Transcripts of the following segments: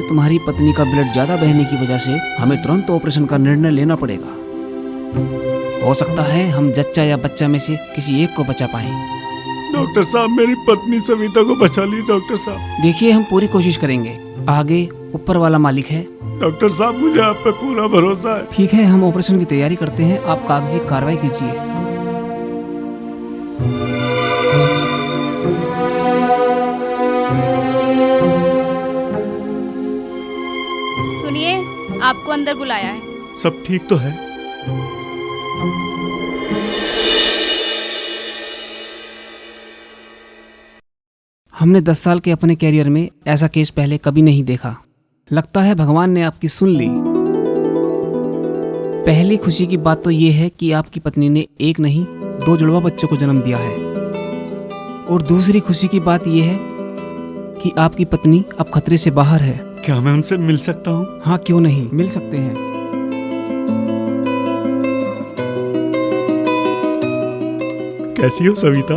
तुम्हारी पत्नी का ब्लड ज्यादा बहने की वजह से हमें तुरंत ऑपरेशन का निर्णय लेना पड़ेगा। हो सकता है हम जच्चा या बच्चा में से किसी एक को बचा पाएं। डॉक्टर साहब, मेरी पत्नी सविता को बचा ली डॉक्टर साहब। देखिए, हम पूरी कोशिश करेंगे, आगे ऊपर वाला मालिक है। डॉक्टर साहब, मुझे आप पे पूरा भरोसा है। ठीक है, हम ऑपरेशन की तैयारी करते हैं, आप कागजी कार्रवाई कीजिए। सुनिए, आपको अंदर बुलाया है। सब ठीक तो है? हमने 10 साल के अपने कैरियर में ऐसा केस पहले कभी नहीं देखा। लगता है भगवान ने आपकी सुन ली। पहली खुशी की बात तो ये है कि आपकी पत्नी ने एक नहीं 2 जुड़वा बच्चों को जन्म दिया है। और दूसरी खुशी की बात ये है कि आपकी पत्नी अब खतरे से बाहर है। क्या मैं उनसे मिल सकता हूँ? हाँ, क्यों नहीं, मिल सकते हैं। कैसी हो सविता?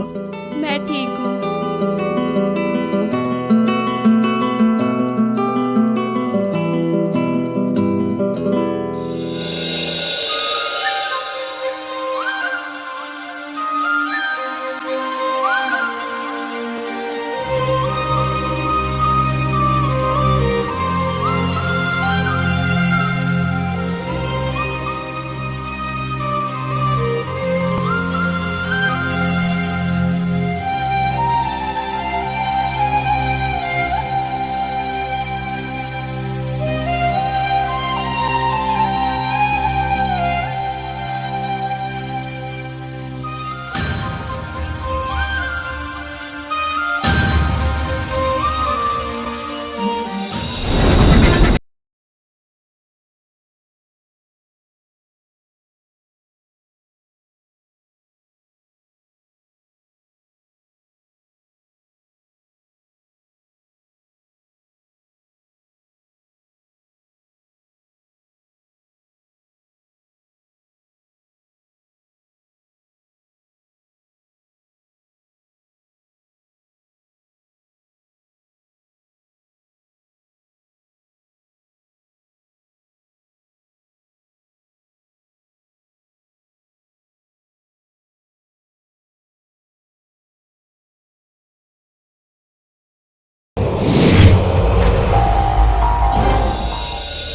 मैं ठीक हूँ।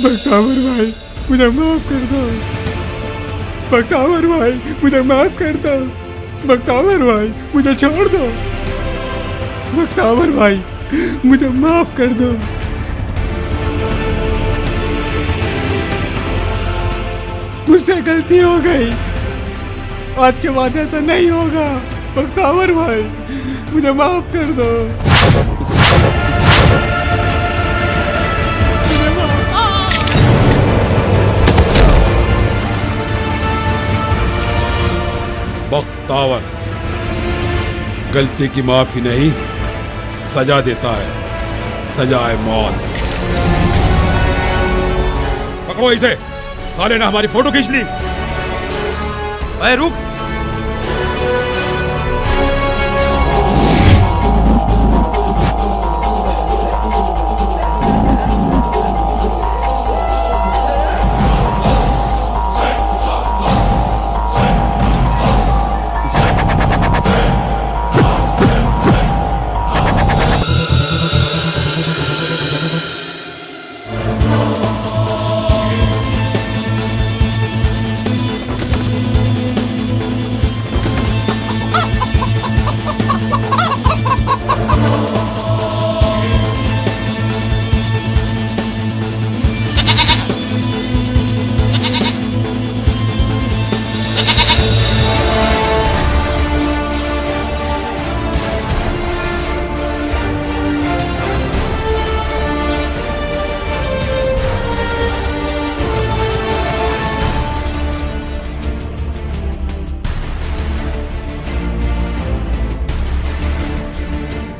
बख्तावर भाई, मुझे माफ कर दो। बख्तावर भाई, मुझे माफ कर दो। बख्तावर भाई, मुझे छोड़ दो। बख्तावर भाई, मुझे माफ कर दो। मुझसे गलती हो गई, आज के बाद ऐसा नहीं होगा। बख्तावर भाई, मुझे माफ कर दो। बख्तावर गलती की माफी नहीं, सजा देता है, सजाए मौत। पकड़ो इसे, साले ने हमारी फोटो खींच ली। अरे रुक,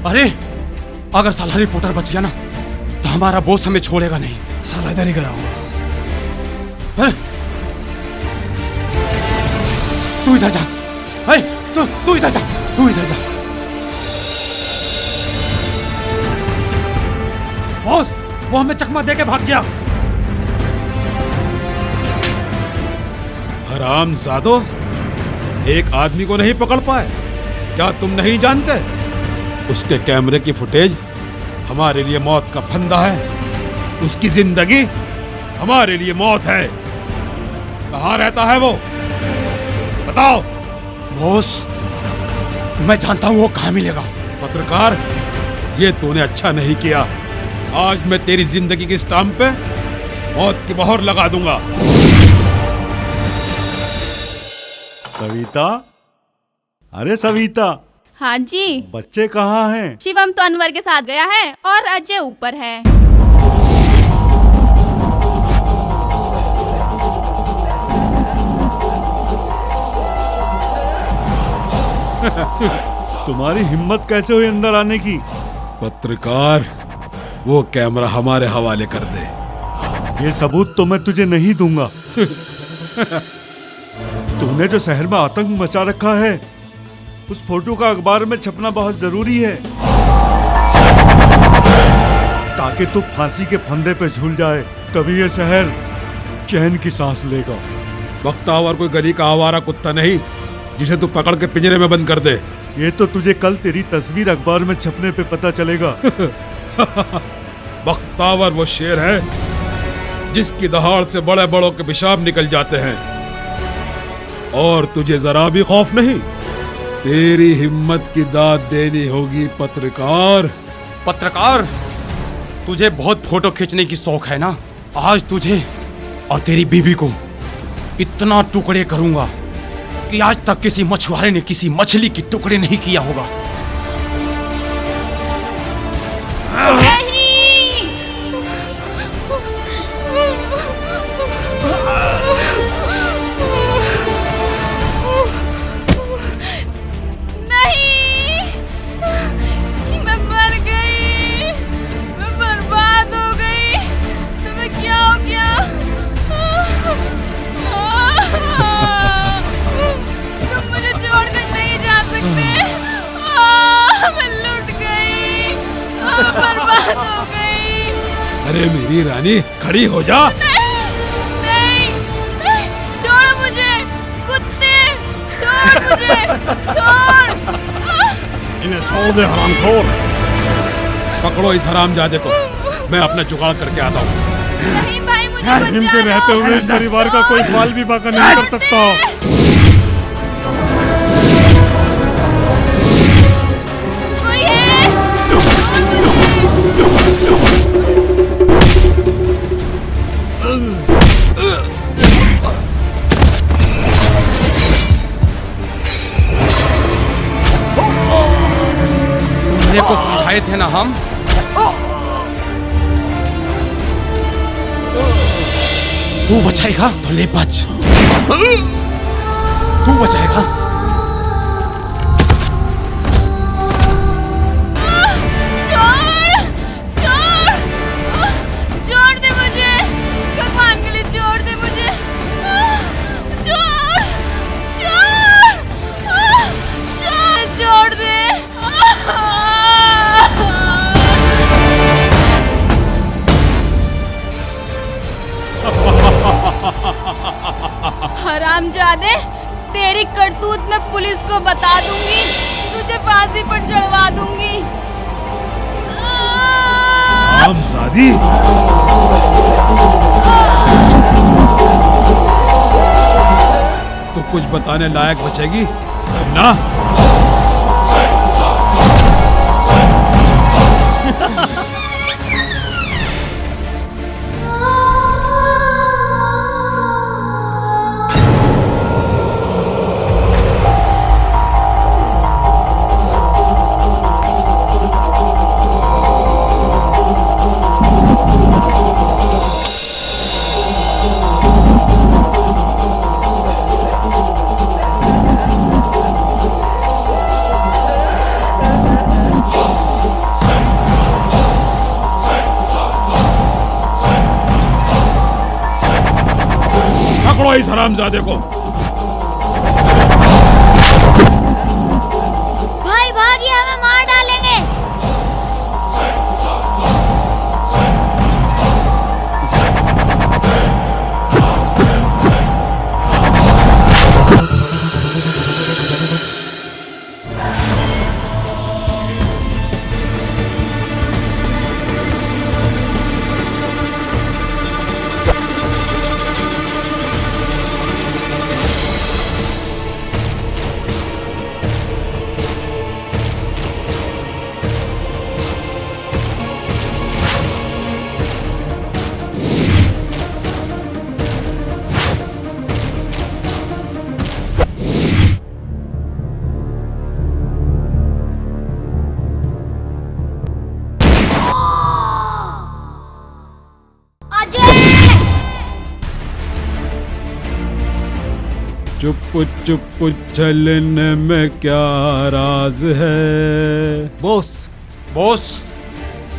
अरे अगर साला रिपोर्टर बच गया ना तो हमारा बॉस हमें छोड़ेगा नहीं। साला इधर ही गया होगा। तू इधर जा, तू इधर जा, तू इधर जा। बॉस, वो हमें चकमा दे के भाग गया। हरामजादो, एक आदमी को नहीं पकड़ पाए? क्या तुम नहीं जानते? उसके कैमरे की फुटेज हमारे लिए मौत का फंदा है। उसकी जिंदगी हमारे लिए मौत है। कहाँ रहता है वो? बताओ। बॉस, मैं जानता हूं वो कहाँ मिलेगा। पत्रकार, ये तूने अच्छा नहीं किया। आज मैं तेरी जिंदगी की स्टाम्प पे मौत की मोहर लगा दूंगा। सविता, अरे सविता, हाँ जी। बच्चे कहाँ हैं? शिवम तो अनवर के साथ गया है और अजय ऊपर है। तुम्हारी हिम्मत कैसे हुई अंदर आने की? पत्रकार, वो कैमरा हमारे हवाले कर दे। ये सबूत तो मैं तुझे नहीं दूंगा। तूने जो शहर में आतंक मचा रखा है, उस फोटो का अखबार में छपना बहुत जरूरी है, ताकि तू फांसी के फंदे पे झूल जाए। तभी ये शहर चैन की सांस लेगा। बख्तावर कोई गली का आवारा कुत्ता नहीं जिसे तू पकड़ के पिंजरे में बंद कर दे। ये तो तुझे कल तेरी तस्वीर अखबार में छपने पे पता चलेगा। बख्तावर वो शेर है जिसकी दहाड़ से बड़े बड़ों के पेशाब निकल जाते हैं, और तुझे जरा भी खौफ नहीं। तेरी हिम्मत की दाद देनी होगी पत्रकार। पत्रकार, तुझे बहुत फोटो खींचने की शौक है ना? आज तुझे और तेरी बीवी को इतना टुकड़े करूंगा कि आज तक किसी मछुआरे ने किसी मछली की टुकड़े नहीं किया होगा। अरे मेरी रानी, खड़ी हो जा। नहीं, छोड़ मुझे, कुत्ते, छोड़ मुझे, छोड़। इन्हें छोड़ दे हरामखोर। पकड़ो इस हरामजादे को, मैं अपना जुगाड़ करके आता हूँ। नहीं भाई, मुझे बचा लो। इनके रहते हुए इस परिवार का कोई बाल भी बाका नहीं कर सकता। कोई है? तुमने को समझाए थे ना हम। तू बचाएगा तो ले बच। तू बचाएगा। छोड़ दे मुझे, भगवान के लिए छोड़ दे मुझे। छोड़ दे। हरामजादे, तेरी करतूत मैं पुलिस को बता दूंगी, तुझे फांसी पर चढ़वा दूंगी। हरामजादी। तो कुछ बताने लायक बचेगी तब ना। पकड़ो इस हरामजादे को। भाई भागिए, हमें मार डालेंगे। चुप चुप चलने में क्या राज है। बॉस, बॉस,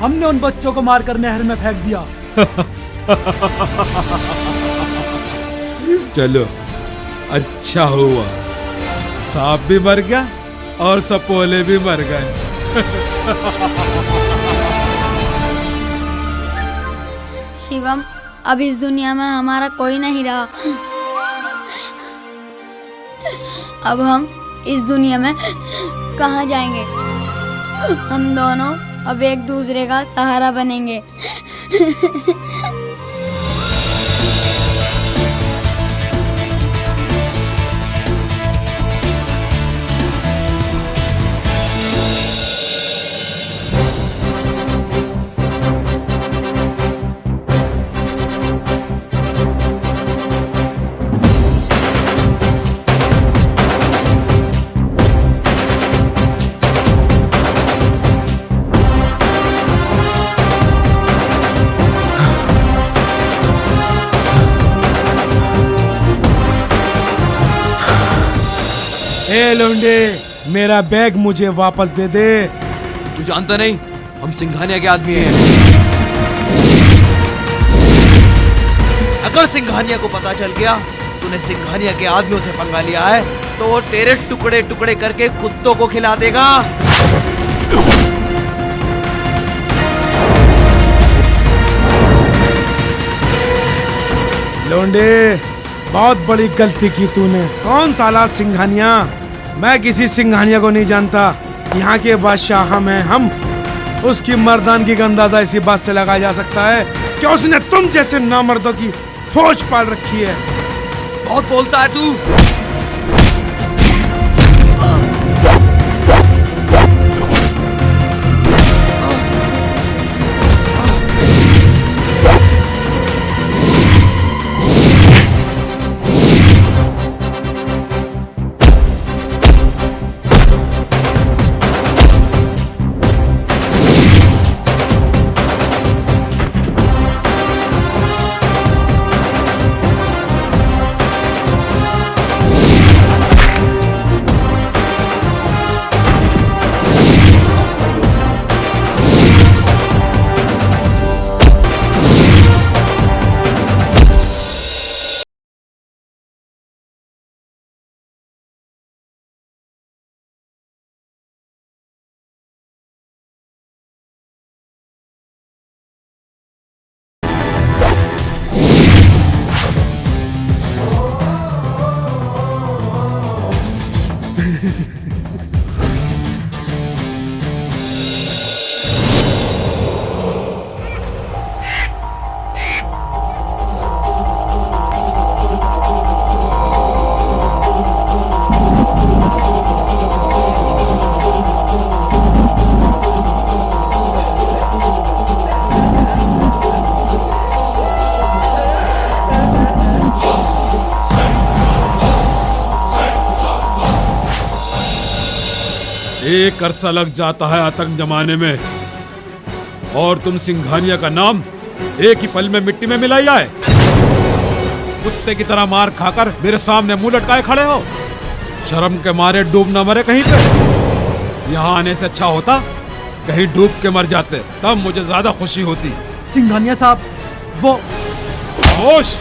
हमने उन बच्चों को मारकर नहर में फेंक दिया। चलो, अच्छा हुआ, सांप भी मर गया और सपोले भी मर गए। शिवम, अब इस दुनिया में हमारा कोई नहीं रहा। अब हम इस दुनिया में कहाँ जाएंगे? हम दोनों अब एक दूसरे का सहारा बनेंगे। ए लौंडे, मेरा बैग मुझे वापस दे दे। तू जानता नहीं हम सिंघानिया के आदमी हैं। अगर सिंघानिया को पता चल गया तूने सिंघानिया के आदमियों से पंगा लिया है तो वो तेरे टुकड़े टुकड़े करके कुत्तों को खिला देगा। लौंडे, बहुत बड़ी गलती की तूने। कौन साला सिंघानिया? मैं किसी सिंघानिया को नहीं जानता। यहाँ के बादशाह हम हैं। हम उसकी मर्दानगी का अंदाजा इसी बात से लगाया जा सकता है कि उसने तुम जैसे नामर्दों की फौज पाल रखी है। बहुत बोलता है तू। एक अरसा लग जाता है आतंक जमाने में और तुम सिंघानिया का नाम एक ही पल में मिट्टी में मिलाई आए। कुत्ते की तरह मार खाकर मेरे सामने मुंह लटकाए खड़े हो। शर्म के मारे डूब न मरे कहीं पे। यहाँ आने से अच्छा होता कहीं डूब के मर जाते, तब मुझे ज्यादा खुशी होती। सिंघानिया साहब, वो खामोश!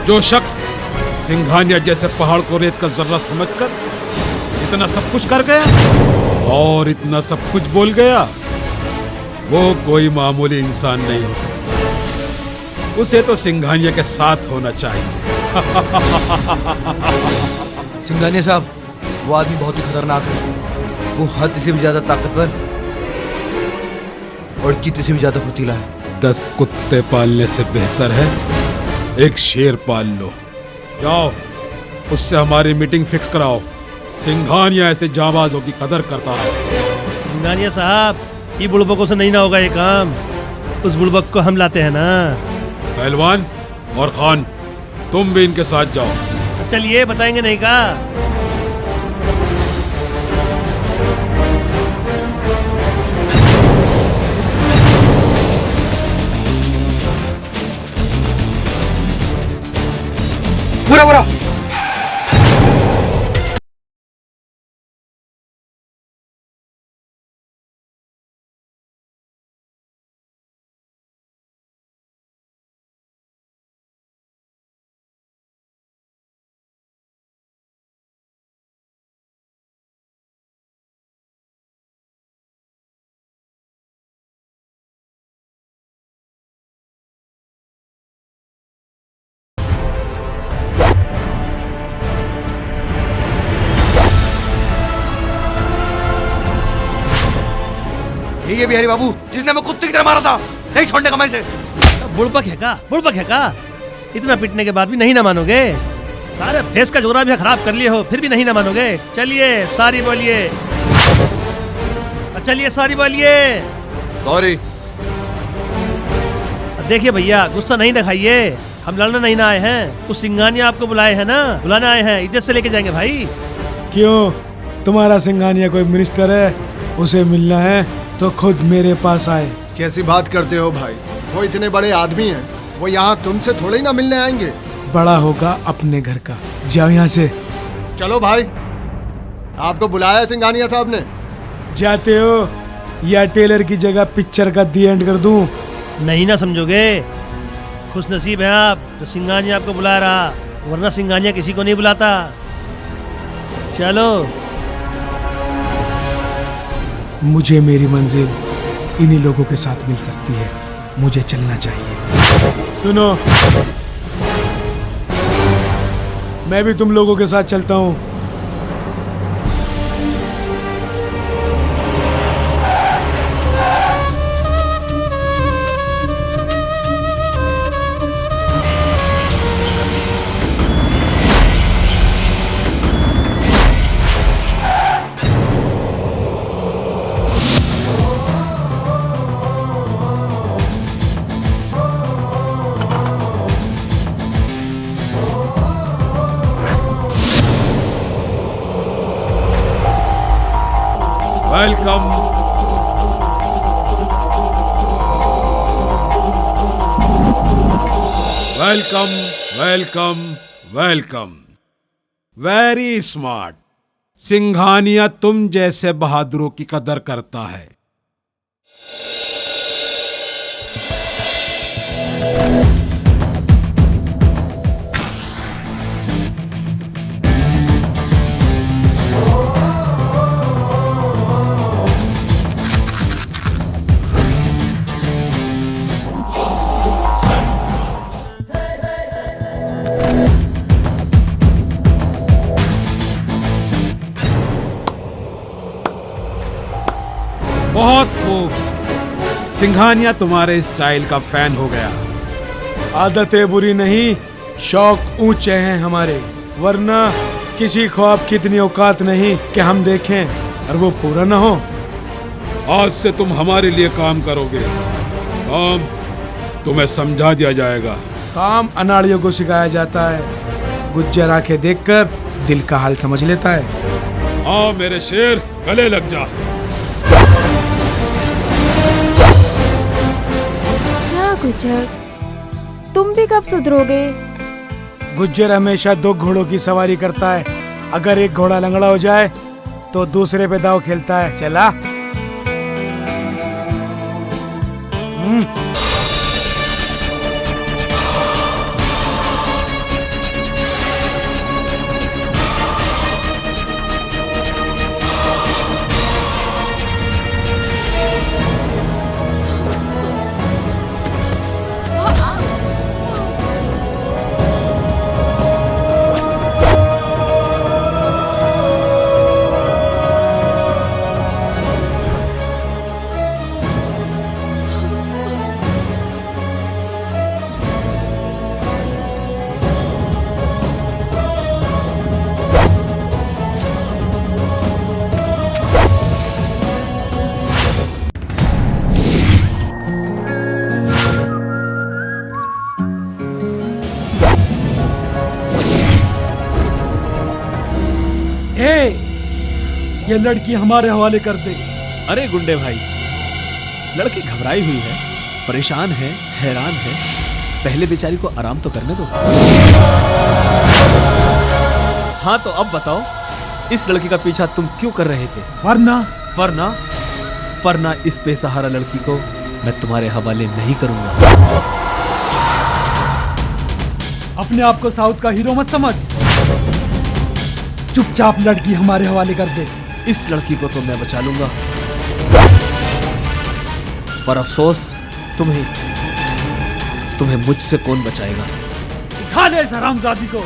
जो शख्स सिंघानिया जैसे पहाड़ को रेत का जर्रा समझकर इतना सब कुछ कर गया और इतना सब कुछ बोल गया, वो कोई मामूली इंसान नहीं हो सकता। उसे तो सिंघानिया के साथ होना चाहिए। सिंघानिया साहब, वो आदमी बहुत ही खतरनाक है। वो हद से भी ज्यादा ताकतवर और चीते से भी ज्यादा फुर्तीला है। 10 कुत्ते पालने से बेहतर है एक शेर पाल लो। जाओ, उससे हमारी मीटिंग फिक्स कराओ। सिंघानिया ऐसे जाबाजों की कदर करता है। सिंघानिया साहब, ये बुड़बकों से नहीं ना होगा ये काम। उस बुड़बक को हम लाते हैं ना। पहलवान और खान, तुम भी इनके साथ जाओ। चलिए, बताएंगे नहीं का। पूरा यही है बिहारी बाबू जिसने हमें कुत्ते की तरह मारा था। नहीं छोड़ने का मैं इसे। बुड़बक है का? इतना पिटने के बाद भी नहीं ना मानोगे? सारे फेस का जोरा भी खराब कर लिए हो, फिर भी नहीं ना मानोगे? चलिए सारी बोलिए, चलिए सारी बोलिए। सॉरी। देखिए भैया, गुस्सा नहीं दिखाइए, हम लड़ने नहीं ना आए हैं। उस सिंघानिया आपको बुलाए हैं ना, बुलाने आए हैं, इज्जत से लेके जाएंगे भाई। क्यों, तुम्हारा सिंघानिया कोई मिनिस्टर है? उसे मिलना है तो खुद मेरे पास आए। कैसी बात करते हो भाई? वो इतने बड़े आदमी हैं, वो यहाँ तुमसे थोड़े ही ना मिलने आएंगे। बड़ा होगा अपने घर का। जाओ यहाँ से। चलो भाई, आपको बुलाया है सिंघानिया साहब ने। जाते हो या टेलर की जगह पिक्चर का दी एंड कर दूं? नहीं ना समझोगे? खुश नसीब है आप जो सिंघानिया आपको बुला रहा, वरना सिंघानिया किसी को नहीं बुलाता। चलो। मुझे मेरी मंजिल इन्हीं लोगों के साथ मिल सकती है, मुझे चलना चाहिए। सुनो, मैं भी तुम लोगों के साथ चलता हूँ। Welcome. Welcome welcome welcome. Very smart. Singhania तुम जैसे बहादुरों की कदर करता है। बहुत खूब, सिंघानिया तुम्हारे स्टाइल का फैन हो गया। आदतें बुरी नहीं, शौक ऊंचे हैं हमारे, वरना किसी ख्वाब की इतनी औकात नहीं कि हम देखें और वो पूरा ना हो। आज से तुम हमारे लिए काम करोगे, काम तुम्हें समझा दिया जाएगा। काम अनाड़ियों को सिखाया जाता है, गुज्जर आंखें देखकर दिल का हाल समझ लेता है। हाँ मेरे शेर, गले लग जा। गुज्जर, तुम भी कब सुधरोगे? गुज्जर हमेशा दो घोड़ों की सवारी करता है, अगर एक घोड़ा लंगड़ा हो जाए तो दूसरे पे दाव खेलता है। चला। ये लड़की हमारे हवाले कर दे। अरे गुंडे भाई, लड़की घबराई हुई है, परेशान है, हैरान है, पहले बेचारी को आराम तो करने दो। हाँ तो अब बताओ, इस लड़की का पीछा तुम क्यों कर रहे थे? वरना इस बेसहारा लड़की को मैं तुम्हारे हवाले नहीं करूंगा। अपने आप को साउथ का हीरो मत समझ, चुपचाप लड़की हमारे हवाले कर दे। इस लड़की को तो मैं बचा लूंगा, पर अफसोस तुम्हें मुझसे कौन बचाएगा? उठा ले इस हरामजादी को।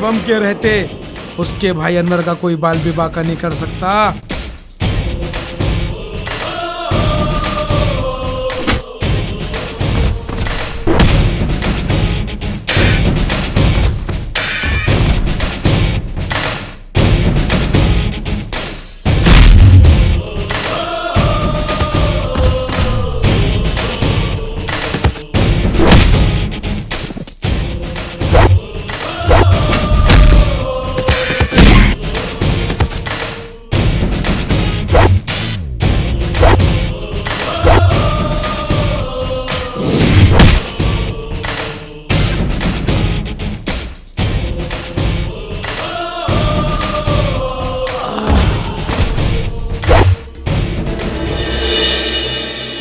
शिवम के रहते उसके भाई अनवर का कोई बाल विवाह का नहीं कर सकता।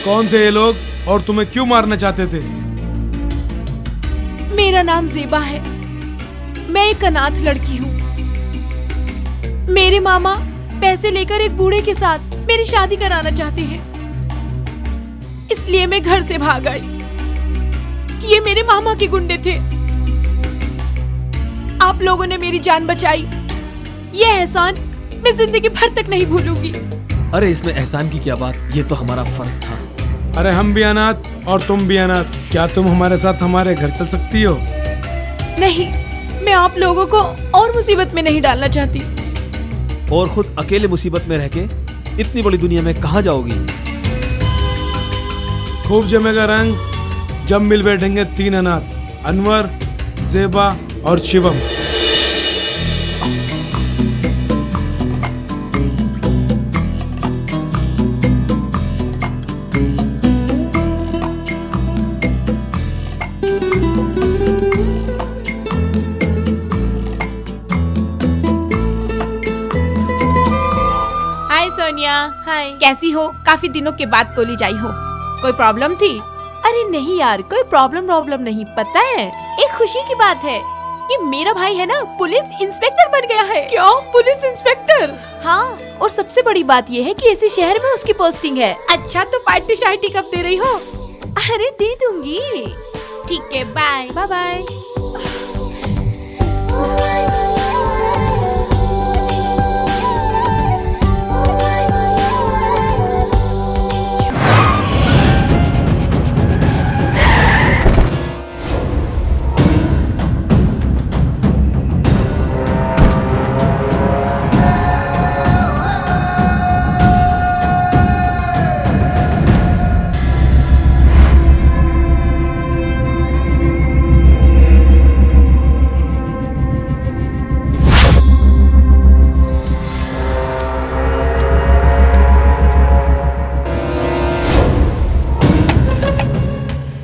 कौन थे ये लोग और तुम्हें क्यों मारना चाहते थे? मेरा नाम जेबा है। मैं एक अनाथ लड़की हूँ। मेरे मामा पैसे लेकर एक बूढ़े के साथ मेरी शादी कराना चाहते हैं, इसलिए मैं घर से भाग आई। ये मेरे मामा के गुंडे थे। आप लोगों ने मेरी जान बचाई, ये एहसान मैं जिंदगी भर तक नहीं भूलूंगी। अरे इसमें एहसान की क्या बात, ये तो हमारा फर्ज था। अरे हम भी अनाथ और तुम भी अनाथ, क्या तुम हमारे साथ हमारे घर चल सकती हो? नहीं, मैं आप लोगों को और मुसीबत में नहीं डालना चाहती। और खुद अकेले मुसीबत में रह के इतनी बड़ी दुनिया में कहाँ जाओगी? खूब जमेगा रंग जब मिल बैठेंगे तीन अनाथ, अनवर, जेबा और शिवम। हाय, कैसी हो? काफी दिनों के बाद कॉलेज आई हो। कोई प्रॉब्लम थी? अरे नहीं यार, कोई प्रॉब्लम नहीं। पता है, एक खुशी की बात है कि मेरा भाई है ना, पुलिस इंस्पेक्टर बन गया है। क्या? Police inspector? हाँ, और सबसे बड़ी बात ये है कि इसी शहर में उसकी पोस्टिंग है। अच्छा, तो पार्टी शार्टी कब दे रही हो? अरे दे दूंगी। ठीक है, bye bye bye.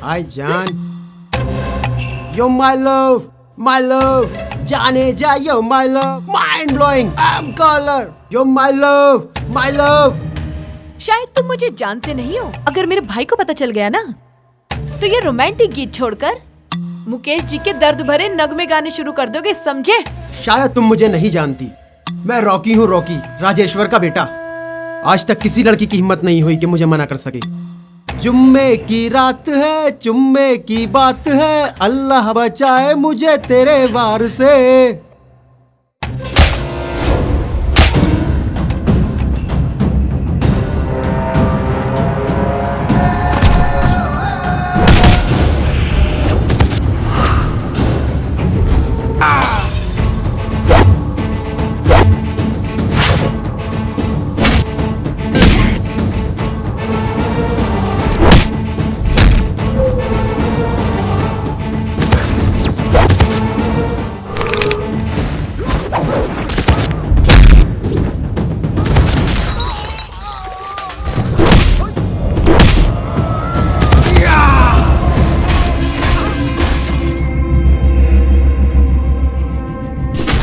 Hi, John. You're my love, जाने जा, you're my love, mind blowing, I'm color, you're my love. शायद तुम मुझे जानते नहीं हो। अगर मेरे भाई को पता चल गया ना, तो ये रोमांटिक गीत छोड़कर मुकेश जी के दर्द भरे नगमे गाने शुरू कर दोगे, समझे? शायद तुम मुझे नहीं जानती, मैं रॉकी हूँ, रॉकी, राजेश्वर का बेटा। आज तक किसी लड़की की हिम्मत नहीं हुई कि मुझे मना कर सके। जुम्मे की रात है, जुम्मे की बात है, अल्लाह बचाए मुझे तेरे वार से।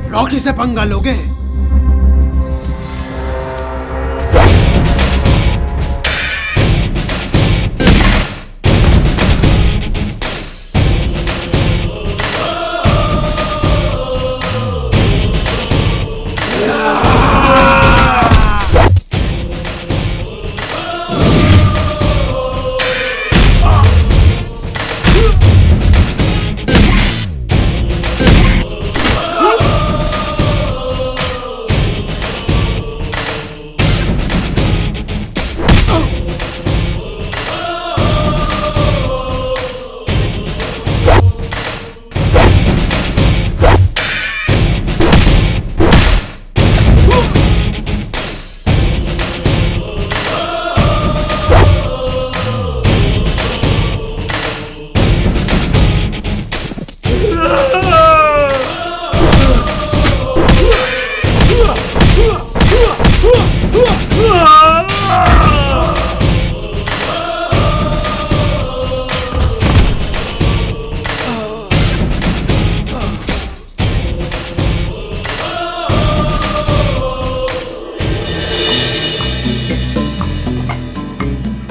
रॉकी से पंगा लोगे?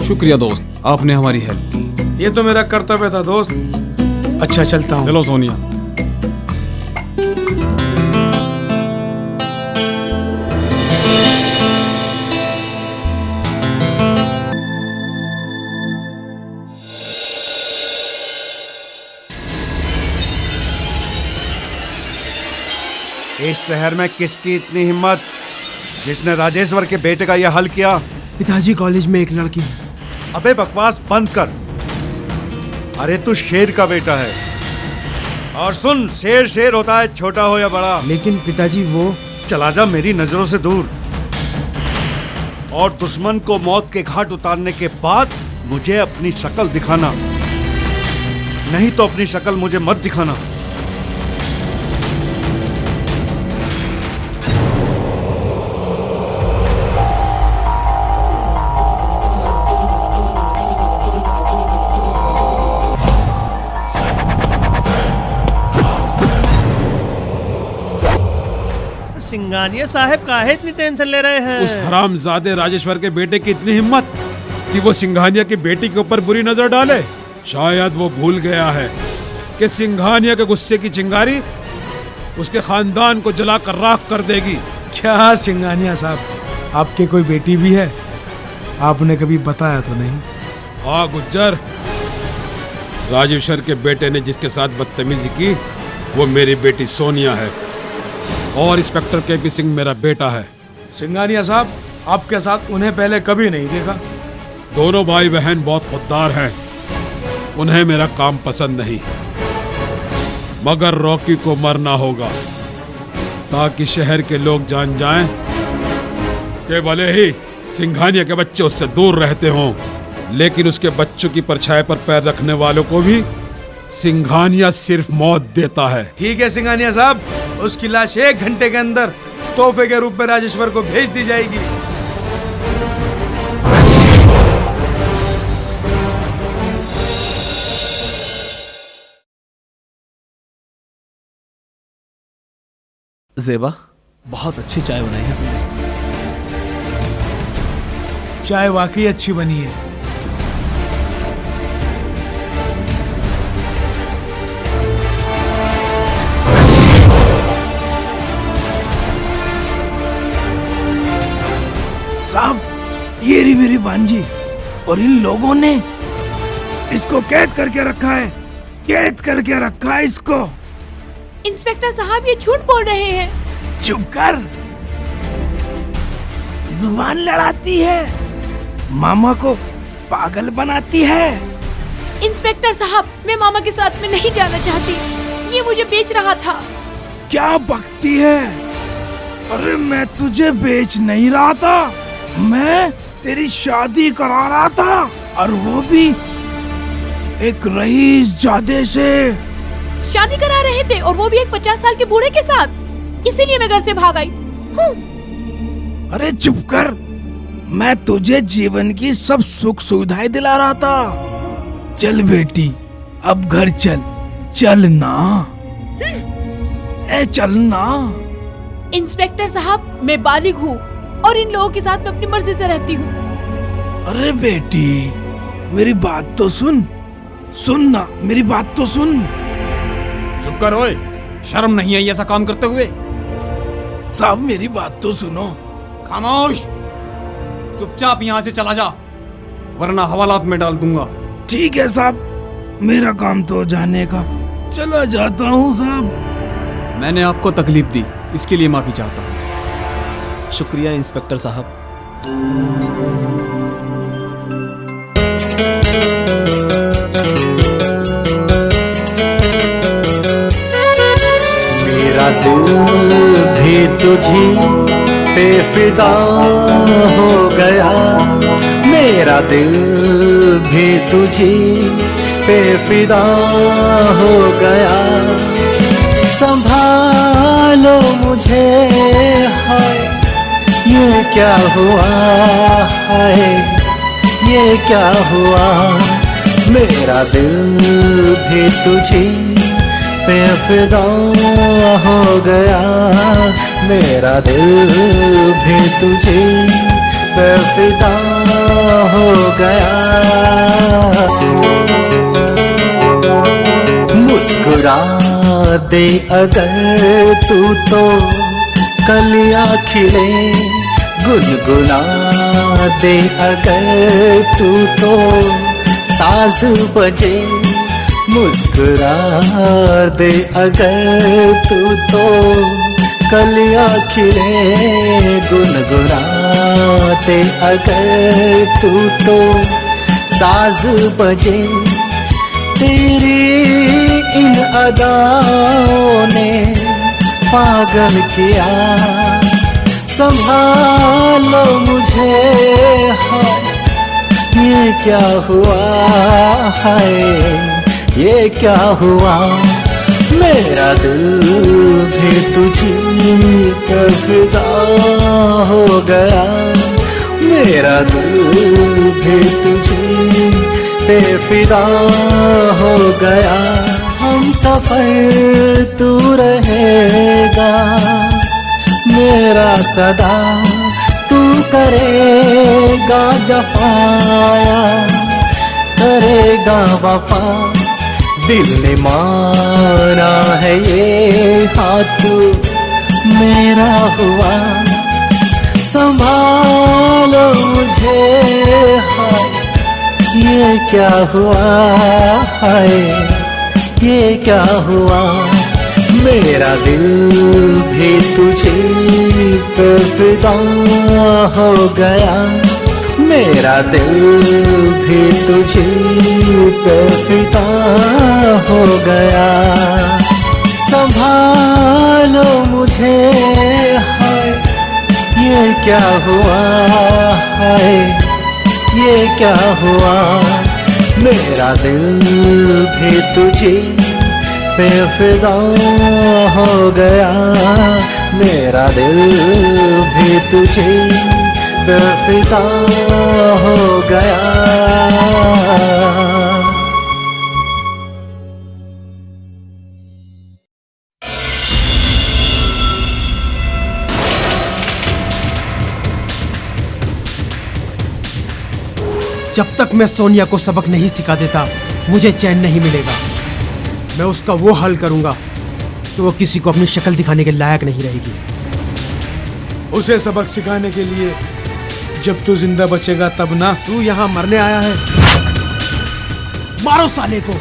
शुक्रिया दोस्त, आपने हमारी हेल्प की। ये तो मेरा कर्तव्य था दोस्त। अच्छा चलता हूँ। चलो सोनिया। इस शहर में किसकी इतनी हिम्मत जिसने राजेश्वर के बेटे का यह हल किया? पिताजी कॉलेज में एक लड़की है। अबे बकवास बंद कर। अरे तू शेर का बेटा है। और सुन, शेर शेर होता है, छोटा हो या बड़ा। लेकिन पिताजी वो... चला जा मेरी नजरों से दूर। और दुश्मन को मौत के घाट उतारने के बाद मुझे अपनी शक्ल दिखाना, नहीं तो अपनी शक्ल मुझे मत दिखाना। सिंघानिया साहब काहे इतनी टेंशन ले रहे हैं? उस हरामजादे राजेश्वर के बेटे की इतनी हिम्मत कि वो सिंघानिया की बेटी के ऊपर बुरी नजर डाले। शायद वो भूल गया है कि सिंघानिया के गुस्से की चिंगारी उसके खानदान को जलाकर राख कर देगी। क्या सिंघानिया साहब, आपके कोई बेटी भी है? आपने कभी बताया तो नहीं। हाँ गुज्जर, राजेश्वर के बेटे ने जिसके साथ बदतमीजी की वो मेरी बेटी सोनिया है और इंस्पेक्टर केपी सिंह मेरा बेटा है। सिंघानिया साहब, आपके साथ उन्हें पहले कभी नहीं देखा। दोनों भाई बहन बहुत खुददार हैं, उन्हें मेरा काम पसंद नहीं, मगर रॉकी को मरना होगा ताकि शहर के लोग जान जाएं कि भले ही सिंघानिया के बच्चे उससे दूर रहते हों, लेकिन उसके बच्चों की परछाई पर पैर रखने वालों को भी सिंघानिया सिर्फ मौत देता है। ठीक है सिंघानिया साहब, उसकी लाश 1 घंटे के अंदर तोहफे के रूप में राजेश्वर को भेज दी जाएगी। ज़ेबा, बहुत अच्छी चाय बनाई है तुमने। चाय वाकई अच्छी बनी है। साहब, ये रही मेरी भांजी, और इन लोगों ने इसको कैद करके रखा है। कैद करके रखा है इसको। इंस्पेक्टर साहब, ये झूठ बोल रहे हैं। चुप कर, जुबान लड़ाती है, मामा को पागल बनाती है। इंस्पेक्टर साहब, मैं मामा के साथ में नहीं जाना चाहती, ये मुझे बेच रहा था। क्या बकती है? अरे मैं तुझे बेच नहीं रहा था, मैं तेरी शादी करा रहा था, और वो भी एक रईस जादे से। शादी करा रहे थे, और वो भी एक 50 साल के बूढ़े के साथ। इसीलिए मैं घर से भाग आई हूँ। अरे चुप कर, मैं तुझे जीवन की सब सुख सुविधाएं दिला रहा था। चल बेटी, अब घर चल। चल ना, चल ना। इंस्पेक्टर साहब, मैं बालिग हूँ और इन लोगों के साथ में अपनी मर्जी से रहती हूँ। अरे बेटी, मेरी बात तो सुन। सुन ना, मेरी बात तो सुन। चुप कर ओए, शर्म नहीं आई ऐसा काम करते हुए? साहब मेरी बात तो सुनो। खामोश, चुपचाप यहाँ से चला जा, वरना हवालात में डाल दूंगा। ठीक है साहब, मेरा काम तो जाने का। चला जाता हूँ साहब। मैंने आपको तकलीफ दी, इसके लिए माफी चाहता हूँ। शुक्रिया इंस्पेक्टर साहब। मेरा दिल भी तुझी पे फिदा हो गया, मेरा दिल भी तुझी पे फिदा हो गया। संभालो मुझे, हाय ये क्या हुआ, हाय ये क्या हुआ। मेरा दिल भी तुझी पे फिदा हो गया, मेरा दिल भी तुझे पे फिदा हो गया। मुस्कुरा दे अगर तू तो कलियां खिले, गुनगुना दे अगर तू तो साज बजे। मुस्कुरा दे अगर तू तो कलियां खिले, गुनगुना दे अगर तू तो साज बजे। तेरी इन अदाओं ने पागल किया, संभालो मुझे हाय, ये क्या हुआ है, ये क्या हुआ। मेरा दिल भी तुझी पे फिदा हो गया, मेरा दिल भी तुझी पे फिदा हो गया। हम सफर तू रहेगा मेरा सदा, तू करेगा जफाया, करेगा वफा। दिल ने माना है ये हाथ मेरा हुआ, संभालो मुझे हाय, ये क्या हुआ है, ये क्या हुआ। मेरा दिल भी तुझे पे फिदा हो गया, मेरा दिल भी तुझे पे फिदा हो गया। संभालो मुझे हाय, ये क्या हुआ है, ये क्या हुआ। मेरा दिल भी तुझे पे फिदा हो गया, मेरा दिल भी तुझे पे फिदा हो गया। जब तक मैं सोनिया को सबक नहीं सिखा देता मुझे चैन नहीं मिलेगा। मैं उसका वो हल करूंगा तो वो किसी को अपनी शक्ल दिखाने के लायक नहीं रहेगी। उसे सबक सिखाने के लिए जब तू जिंदा बचेगा तब ना। तू यहाँ मरने आया है, मारो साले को।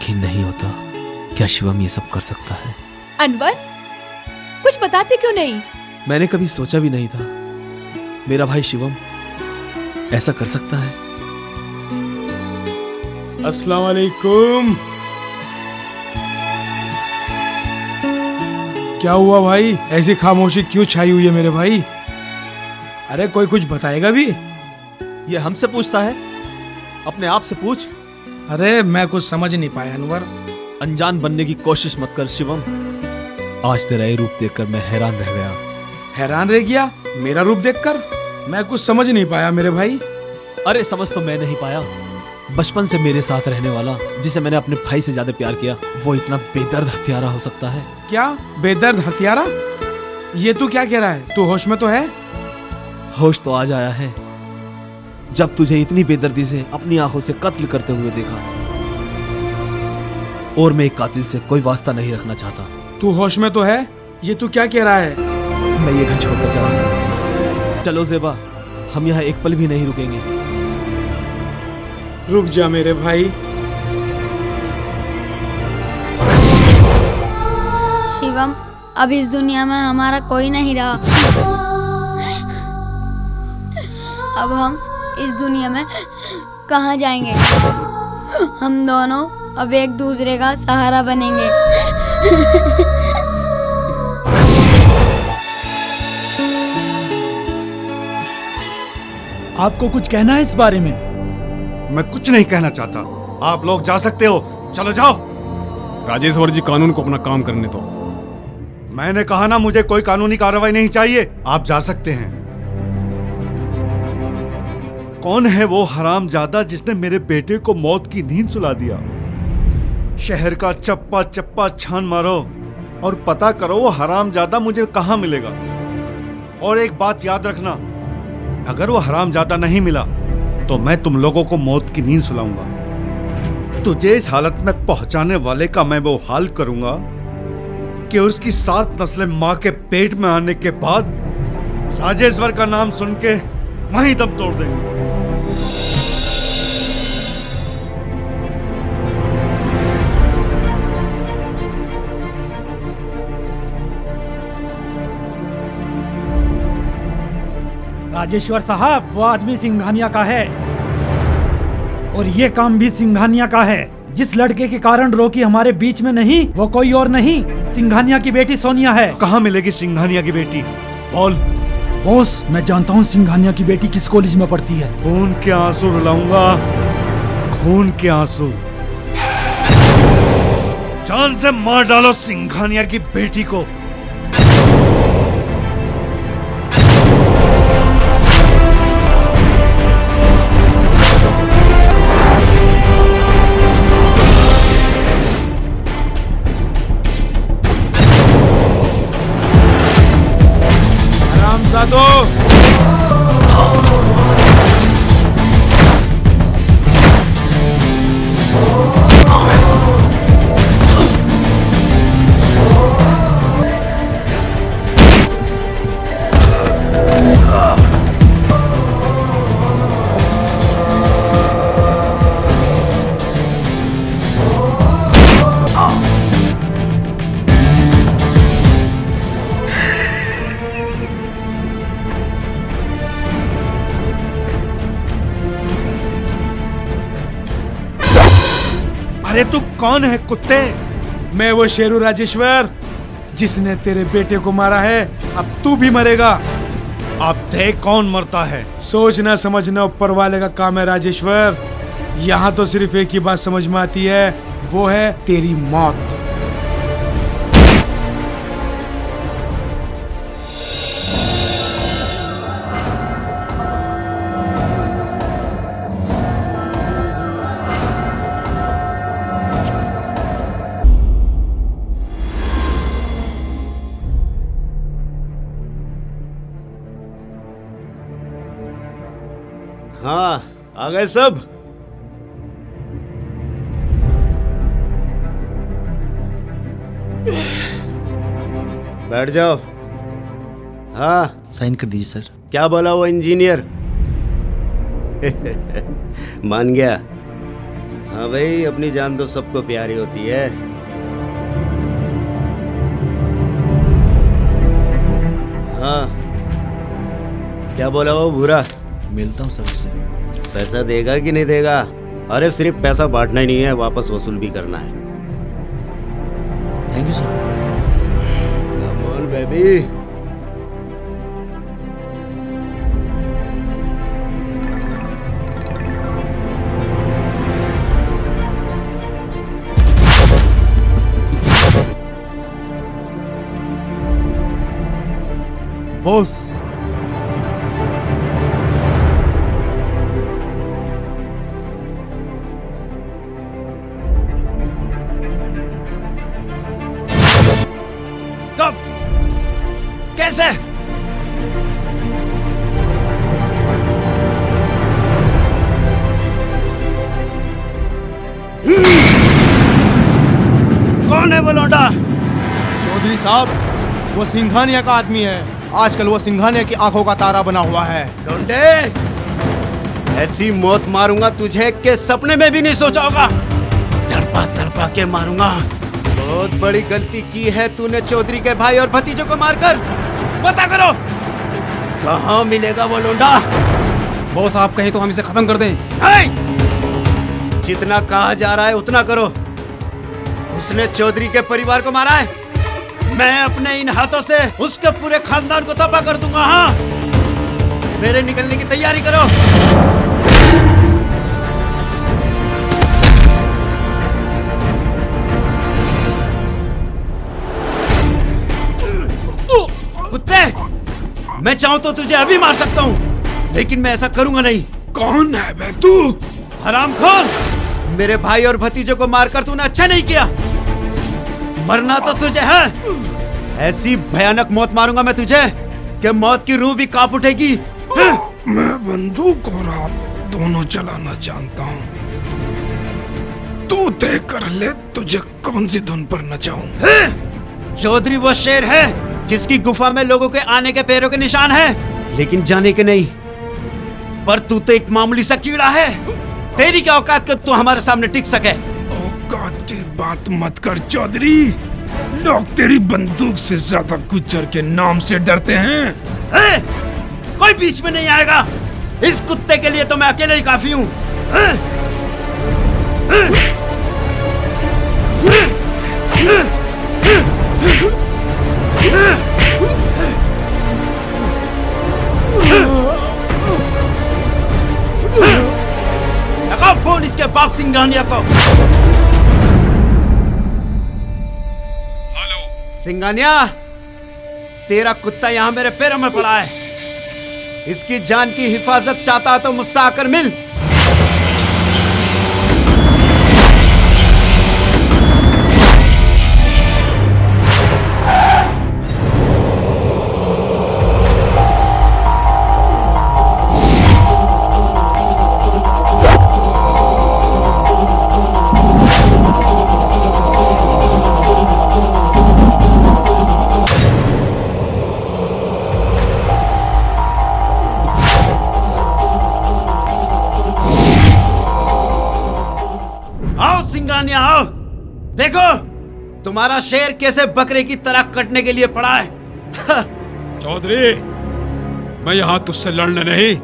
यकीन नहीं होता क्या शिवम ये सब कर सकता है। अनवर, कुछ बताते क्यों नहीं? मैंने कभी सोचा भी नहीं था मेरा भाई शिवम ऐसा कर सकता है। अस्सलाम वालेकुम। क्या हुआ भाई, ऐसी खामोशी क्यों छाई हुई है मेरे भाई? अरे कोई कुछ बताएगा भी? ये हमसे पूछता है, अपने आप से पूछ। अरे मैं कुछ समझ नहीं पाया अनवर। अनजान बनने की कोशिश मत कर शिवम। आज तेरा ये रूप देखकर मैं हैरान रह गया। हैरान रह गया मेरा रूप देखकर? मैं कुछ समझ नहीं पाया मेरे भाई। अरे समझ तो मैं नहीं पाया, बचपन से मेरे साथ रहने वाला जिसे मैंने अपने भाई से ज्यादा प्यार किया वो इतना बेदर्द हत्यारा हो सकता है? क्या बेदर्द हत्यारा? ये तू क्या कह रहा है? तू होश में तो है? होश तो आज आया है जब तुझे इतनी बेदर्दी से अपनी आंखों से कत्ल करते हुए देखा। और मैं एक कातिल से कोई वास्ता नहीं रखना चाहता। तू होश में तो है? ये तू क्या कह रहा है? मैं ये घर छोड़कर जा रहा हूँ। चलो ज़ेबा, हम यहाँ एक पल भी नहीं रुकेंगे। रुक जा मेरे भाई। शिवम, अब इस दुनिया में हमारा कोई नहीं रहा। अब हम इस दुनिया में कहाँ जाएंगे? हम दोनों अब एक दूसरे का सहारा बनेंगे। आपको कुछ कहना है इस बारे में? मैं कुछ नहीं कहना चाहता। आप लोग जा सकते हो, चलो जाओ। राजेश्वर जी, कानून को अपना काम करने दो। मैंने कहा ना, मुझे कोई कानूनी कार्रवाई नहीं चाहिए। आप जा सकते हैं। कौन है वो हरामजादा जिसने मेरे बेटे को मौत की नींद सुला दिया? शहर का चप्पा चप्पा छान मारो और पता करो वो हरामजादा मुझे कहां मिलेगा। और एक बात याद रखना, अगर वो हरामजादा नहीं मिला तो मैं तुम लोगों को मौत की नींद सुलाऊंगा। तुझे इस हालत में पहुंचाने वाले का मैं वो हाल करूंगा कि उसकी 7 नस्लें मां के पेट में आने के बाद राजेश्वर का नाम सुन के वहीं दम तोड़ देंगे। राजेश्वर साहब, वो आदमी सिंघानिया का है और ये काम भी सिंघानिया का है। जिस लड़के के कारण रॉकी हमारे बीच में नहीं, वो कोई और नहीं, सिंघानिया की बेटी सोनिया है। कहाँ मिलेगी सिंघानिया की बेटी? बोल। बॉस, मैं जानता हूँ सिंघानिया की बेटी किस कॉलेज में पढ़ती है। खून के आंसू रुलाऊंगा, खून के आंसू। जान से मार डालो सिंघानिया की बेटी को। साधो, अरे तू कौन है कुत्ते? मैं वो शेरू राजेश्वर जिसने तेरे बेटे को मारा है। अब तू भी मरेगा। अब देख कौन मरता है। सोचना समझना ऊपर वाले का काम है राजेश्वर। यहाँ तो सिर्फ एक ही बात समझ में आती है, वो है तेरी मौत। हाँ, आ गए सब। बैठ जाओ। हाँ, साइन कर दीजिए सर। क्या बोला वो इंजीनियर? मान गया। हाँ भाई, अपनी जान तो सबको प्यारी होती है। हाँ, क्या बोला वो भूरा? मिलता हूँ सर उससे। पैसा देगा कि नहीं देगा? अरे सिर्फ पैसा बांटना ही नहीं है, वापस वसूल भी करना है। Thank you sir. Come on baby. Boss, कब? कैसे? कौन है वो लौंडा? चौधरी साहब, वो सिंघानिया का आदमी है। आजकल वो सिंघानिया की आंखों का तारा बना हुआ है। लौंडे, ऐसी मौत मारूंगा तुझे कि सपने में भी नहीं सोचा होगा। तड़पा तड़पा के मारूंगा। बहुत बड़ी गलती की है तूने चौधरी के भाई और भतीजों को मारकर। बता करो, कहाँ मिलेगा वो लौंडा? बॉस आप कहें तो हम इसे खत्म कर दें। जितना कहा जा रहा है उतना करो। उसने चौधरी के परिवार को मारा है। मैं अपने इन हाथों से उसके पूरे खानदान को तबाह कर दूंगा। हाँ, मेरे निकलने की तैयारी करो। कुत्ते, मैं चाहूं तो तुझे अभी मार सकता हूं, लेकिन मैं ऐसा करूंगा नहीं। कौन है बे तू? हरामखोर! मेरे भाई और भतीजों को मारकर तूने अच्छा नहीं किया। मरना तो तुझे है। ऐसी भयानक मौत मारूंगा मैं तुझे कि मौत की रूह भी कांप उठेगी। मैं बंदूक और हाथ दोनों चलाना जानता हूँ। तू तय कर ले तुझे कौन सी धुन पर नचाऊं। चौधरी वो शेर है जिसकी गुफा में लोगों के आने के पैरों के निशान है, लेकिन जाने के नहीं। पर तू तो एक मामूली सा कीड़ा है। तेरी क्या औकात कि तू हमारे सामने टिक सके? औकात की बात मत कर चौधरी। लोग तेरी बंदूक से ज्यादा गुज्जर के नाम से डरते हैं। कोई बीच में नहीं आएगा। इस कुत्ते के लिए तो मैं अकेले ही काफी हूँ। लगाओ फोन इसके बाप सिंघानिया को। हेलो सिंघानिया, तेरा कुत्ता यहाँ मेरे पैरों में पड़ा है। इसकी जान की हिफाजत चाहता तो मुझसे आकर मिल। आओ, देखो तुम्हारा शेर कैसे बकरे की तरह कटने के लिए पड़ा है। चौधरी, मैं यहाँ तुझसे लड़ने नहीं,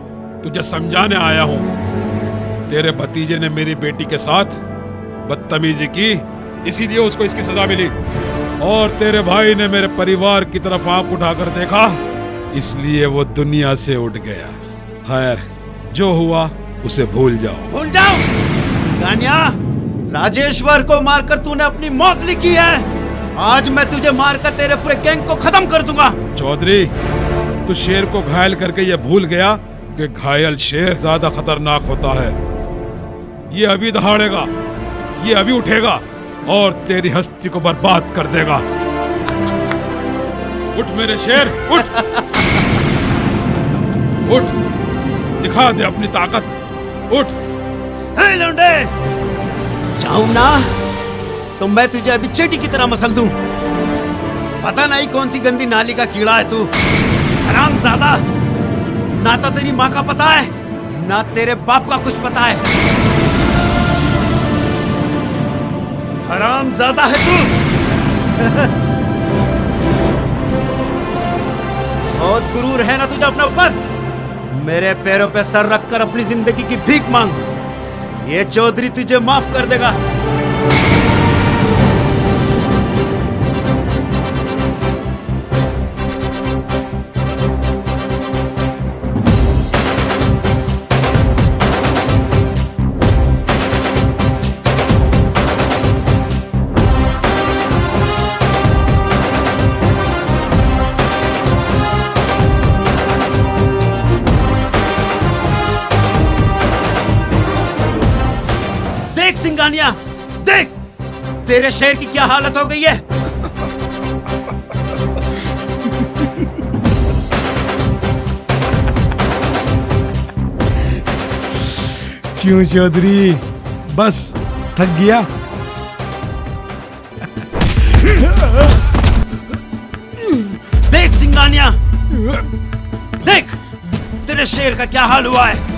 तुझे समझाने आया हूँ। तेरे भतीजे ने मेरी बेटी के साथ बदतमीजी की, इसीलिए उसको इसकी सजा मिली। और तेरे भाई ने मेरे परिवार की तरफ आंख उठाकर देखा, इसलिए वो दुनिया से उठ गया। खैर, जो हुआ उसे भूल जाओ। भूल जाओ? सिंघानिया, राजेश्वर को मारकर तूने अपनी मौत लिखी है। आज मैं तुझे मारकर तेरे पूरे गैंग को खत्म कर दूंगा। चौधरी, तू शेर को घायल करके ये भूल गया कि घायल शेर ज्यादा खतरनाक होता है। ये अभी दहाड़ेगा, ये अभी उठेगा और तेरी हस्ती को बर्बाद कर देगा। उठ मेरे शेर, उठ उठ, दिखा दे अपनी ताकत, उठ। हे लौंडे, चाहूं ना तो मैं तुझे अभी चेटी की तरह मसल दूं। पता नहीं कौन सी गंदी नाली का कीड़ा है तू। हरामज़ादा, ना तो तेरी माँ का पता है, ना तेरे बाप का कुछ पता है। हरामजादा है तू। बहुत गुरूर है ना तुझे अपने ऊपर। मेरे पैरों पे सर रखकर अपनी जिंदगी की भीख मांग, ये चौधरी तुझे माफ कर देगा। देख सिंघानिया, देख तेरे शहर की क्या हालत हो गई है। क्यों चौधरी, बस थक गया? देख सिंघानिया, देख तेरे शेर का क्या हाल हुआ है।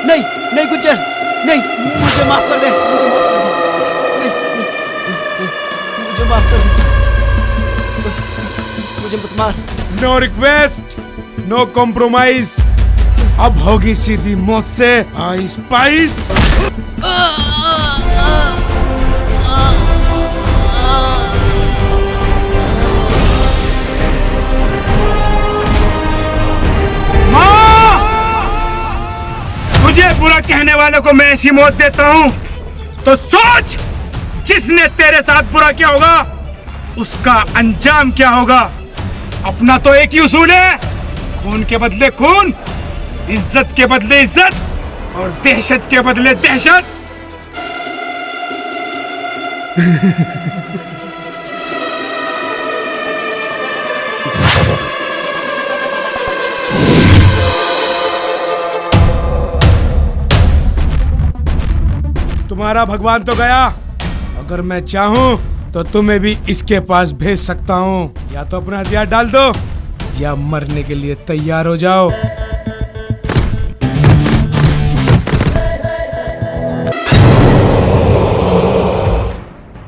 नहीं नहीं गुज्जर, नहीं, मुझे माफ कर दे, मुझे माफ कर दे, मुझे मत मार। No request, no compromise. अब होगी सीधी मौत से आई स्पाइस। मुझे बुरा कहने वालों को मैं ऐसी मौत देता हूँ तो सोच, जिसने तेरे साथ बुरा किया होगा उसका अंजाम क्या होगा। अपना तो एक ही उसूल है, खून के बदले खून, इज्जत के बदले इज्जत और दहशत के बदले दहशत। तुम्हारा भगवान तो गया, अगर मैं चाहूं तो तुम्हें भी इसके पास भेज सकता हूं। या तो अपना हथियार डाल दो या मरने के लिए तैयार हो जाओ।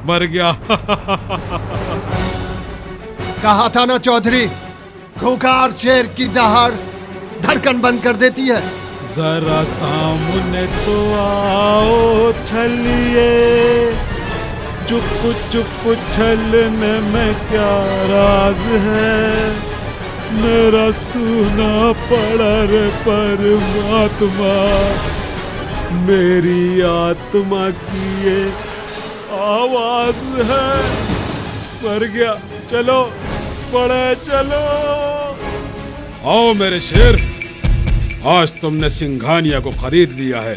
मर गया। कहा था ना चौधरी, खूंखार शेर की दहाड़ धड़कन बंद कर देती है। जरा सामने तो आओ छलिए, चुप चुप छलने में क्या राज है। मेरा सूना पड़ा रे परमात्मा, मेरी आत्मा की ये आवाज है। मर गया, चलो पड़े चलो। आओ मेरे शेर, आज तुमने सिंघानिया को खरीद लिया है।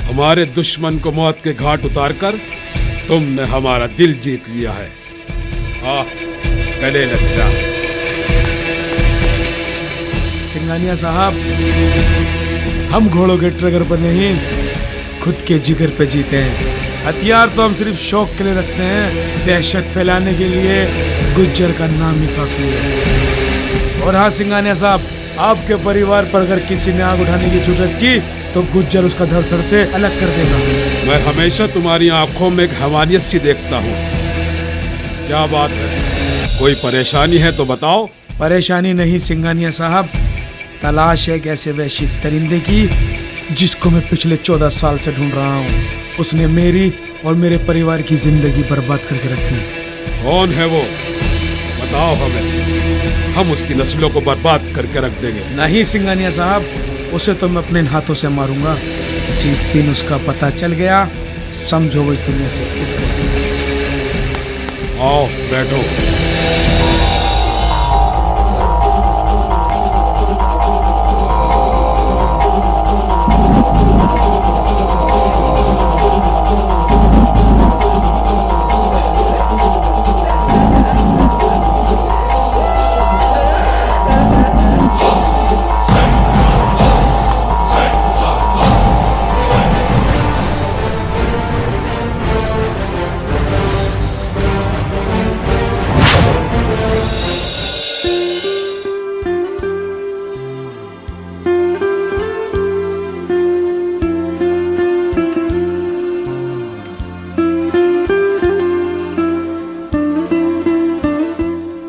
हमारे दुश्मन को मौत के घाट उतारकर तुमने हमारा दिल जीत लिया है। गले लग जा। सिंघानिया साहब, हम घोड़ों के ट्रिगर पर नहीं, खुद के जिगर पे जीते हैं। हथियार तो हम सिर्फ शौक के लिए रखते हैं, दहशत फैलाने के लिए गुज्जर का नाम ही काफी है। और हाँ सिंघानिया साहब, आपके परिवार पर अगर किसी ने आग उठाने की जरूरत की तो गुज्जर उसका धड़ सर से अलग कर देगा। मैं हमेशा तुम्हारी आंखों में एक हैवानियत सी देखता हूँ। क्या बात है, कोई परेशानी है तो बताओ। परेशानी नहीं सिंघानिया साहब, तलाश है एक ऐसे वैश्य दरिंदे की जिसको मैं पिछले 14 साल से ढूंढ रहा हूँ। उसने मेरी और मेरे परिवार की जिंदगी बर्बाद करके रख दी। कौन है वो, बताओ हमें, हम उसकी नस्लों को बर्बाद करके रख देंगे। नहीं सिंघानिया साहब, उसे तो मैं अपने हाथों से मारूंगा। जिस दिन उसका पता चल गया, समझो वो इस दुनिया से उठ गया। आओ बैठो।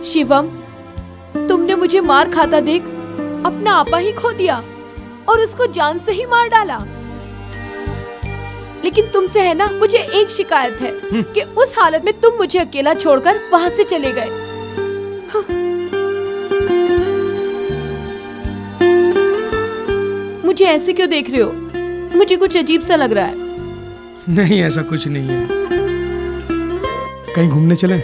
शिवम, तुमने मुझे मार खाता देख अपना आपा ही खो दिया और उसको जान से ही मार डाला। लेकिन तुमसे है ना, मुझे एक शिकायत है कि उस हालत में तुम मुझे अकेला छोड़कर वहां से चले गए। मुझे ऐसे क्यों देख रहे हो? मुझे कुछ अजीब सा लग रहा है। नहीं, ऐसा कुछ नहीं है। कहीं घूमने चले?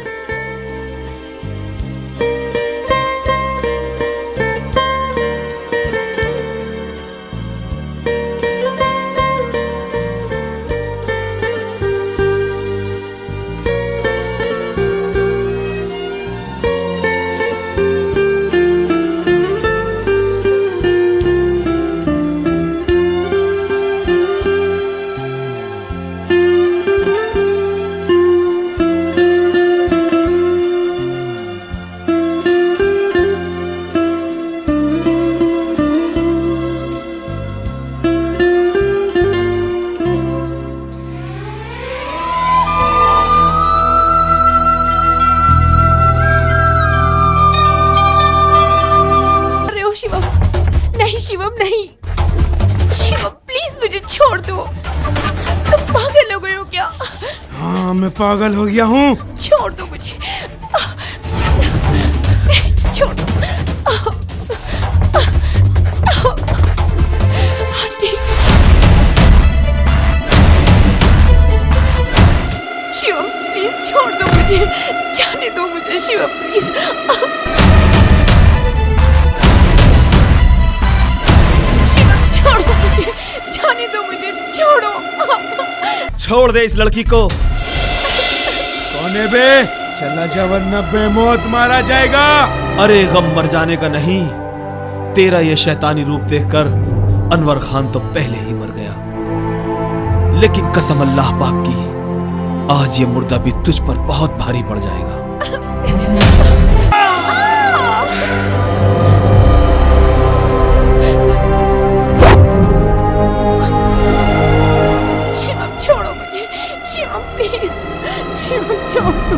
शिवम नहीं, शिवम प्लीज मुझे छोड़ दो। तुम पागल हो गए हो क्या? हाँ, मैं पागल हो गया हूँ। छोड़ दो मुझे, छोड़ दो। शिवम प्लीज छोड़ दो मुझे, जाने दो मुझे शिवम प्लीज। जाने दो मुझे, छोड़ो। छोड़ दे इस लड़की को। कौन है बे? चला जा वरना बेमौत मारा जाएगा। अरे गम मर जाने का नहीं, तेरा ये शैतानी रूप देखकर अनवर खान तो पहले ही मर गया। लेकिन कसम अल्लाह पाक की, आज ये मुर्दा भी तुझ पर बहुत भारी पड़ जाएगा। शिवम छोड़ दो।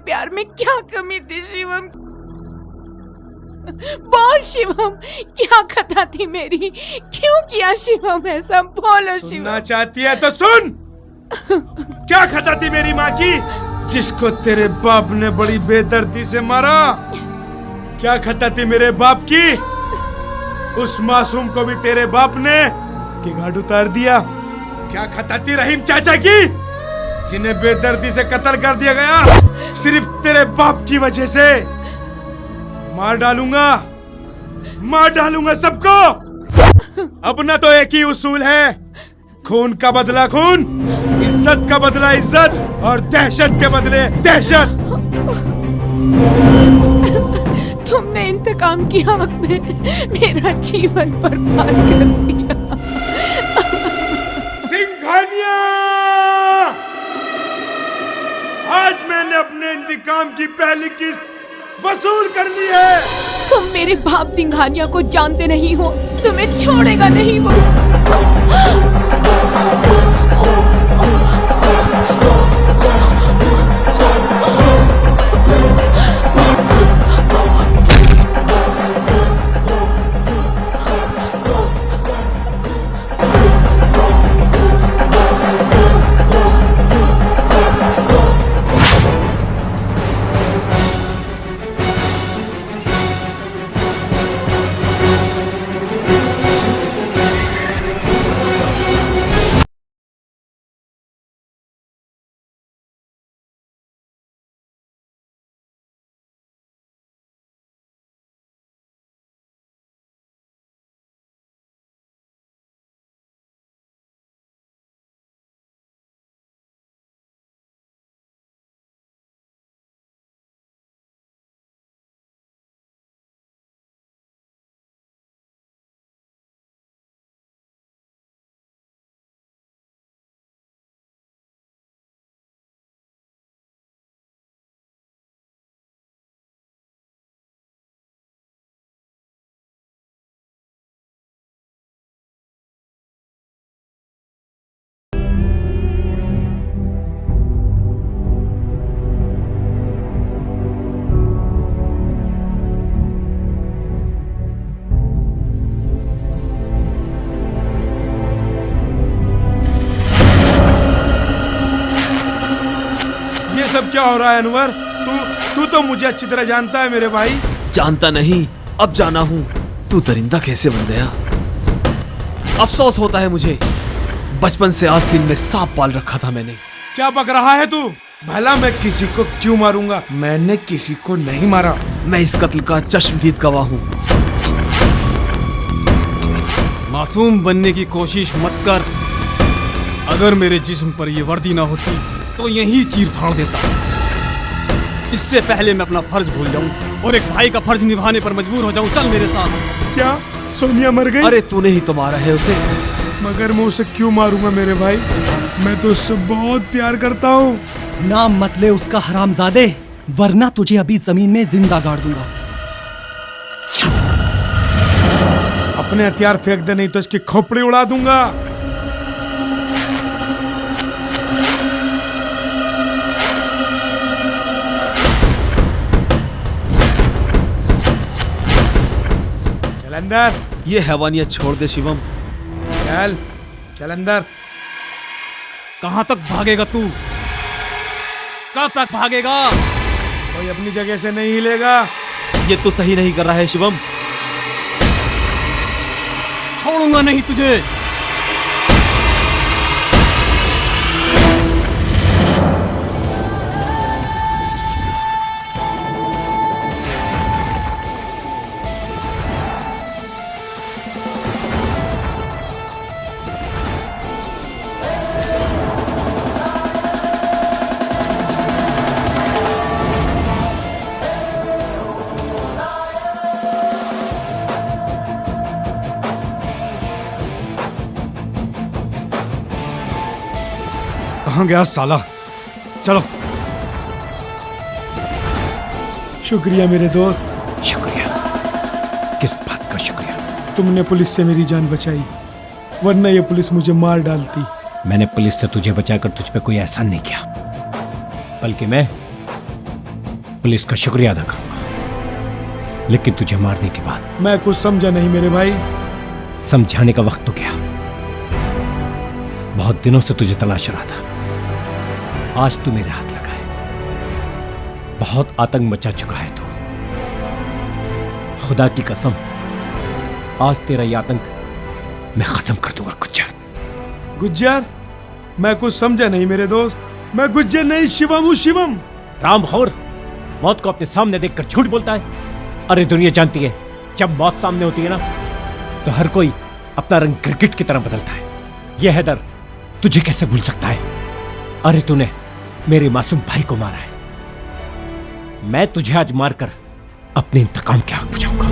प्यार में क्या कमी थी शिवम? बोल शिवम, क्या खता थी मेरी? क्यों किया शिवम ऐसा? बोलो शिवम। सुनना चाहती है तो सुन। क्या खता थी मेरी माँ की, जिसको तेरे बाप ने बड़ी बेदर्दी से मारा? क्या खता थी मेरे बाप की, उस मासूम को भी तेरे बाप ने के घाट उतार दिया? क्या खता थी रहीम चाचा की, जिन्हें बेदर्दी से कत्ल कर दिया गया सिर्फ तेरे बाप की वजह से? मार डालूंगा, मार डालूंगा सबको। अपना तो एक ही उसूल है, खून का बदला खून, इज्जत का बदला इज्जत और दहशत के बदले दहशत। तुमने इंतकाम की आग में मेरा जीवन बर्बाद कर दिया। सिंघानिया, आज मैंने अपने इंतकाम की पहली किस्त वसूल कर ली है। तुम मेरे बाप सिंघानिया को जानते नहीं हो, तुम्हें छोड़ेगा नहीं वो। सब क्या हो रहा है अनवर? तू तो मुझे अच्छी तरह जानता है मेरे भाई। जानता नहीं, अब जाना हूँ। तू दरिंदा कैसे बन गया? अफसोस होता है मुझे, बचपन से आस्तीन में सांप पाल रखा था मैंने। क्या बक रहा है तू? भला मैं किसी को क्यों मारूंगा? मैंने किसी को नहीं मारा। मैं इस कत्ल का चश्मदीद गवाह हूँ। मासूम बनने की कोशिश मत कर। अगर मेरे जिस्म पर यह वर्दी ना होती तो यही चीर फाड़ देता। इससे पहले मैं अपना फर्ज भूल जाऊं और एक भाई का फर्ज निभाने पर मजबूर हो जाऊं। चल मेरे साथ। क्या सोनिया मर गई? अरे तूने ही तो मारा है उसे। मगर मैं उसे क्यों मारूंगा मेरे भाई? मैं तो उससे बहुत प्यार करता हूँ। नाम मत ले उसका हरामजादे, वरना तुझे अभी जमीन में जिंदा गाड़ दूंगा। अपने हथियार फेंक दे, नहीं तो इसकी खोपड़ी उड़ा दूंगा। अंदर। ये हैवानियत छोड़ दे शिवम। चल अंदर। कहां तक भागेगा तू? कब तक भागेगा? कोई अपनी जगह से नहीं हिलेगा। ये तो सही नहीं कर रहा है शिवम। छोड़ूंगा नहीं तुझे। कहाँ गया साला? चलो। शुक्रिया मेरे दोस्त। शुक्रिया? किस बात का शुक्रिया? तुमने पुलिस से मेरी जान बचाई, वरना ये पुलिस मुझे मार डालती। मैंने पुलिस से तुझे बचाकर तुझ पे कोई एहसान नहीं किया, बल्कि मैं पुलिस का शुक्रिया अदा करूंगा। लेकिन तुझे मारने के बाद मैं कुछ समझा नहीं मेरे भाई। समझाने का वक्त तो गया। बहुत दिनों से तुझे तलाश रहा था, आज तू मेरे हाथ लगा है। बहुत आतंक मचा चुका है तू। खुदा की कसम, आज तेरा ये आतंक मैं खत्म कर दूंगा। गुज्जर। गुज्जर? मैं कुछ समझा नहीं मेरे दोस्त। मैं गुज्जर नहीं, शिवम हूँ। शिवम। रामखोर, मौत को अपने सामने देखकर झूठ बोलता है। अरे दुनिया जानती है जब मौत सामने होती है ना तो हर कोई अपना रंग क्रिकेट की तरह बदलता है। यह हैदर तुझे कैसे भूल सकता है? अरे तूने मेरे मासूम भाई को मारा है। मैं तुझे आज मारकर अपने इंतकाम की आग बुझाऊंगा।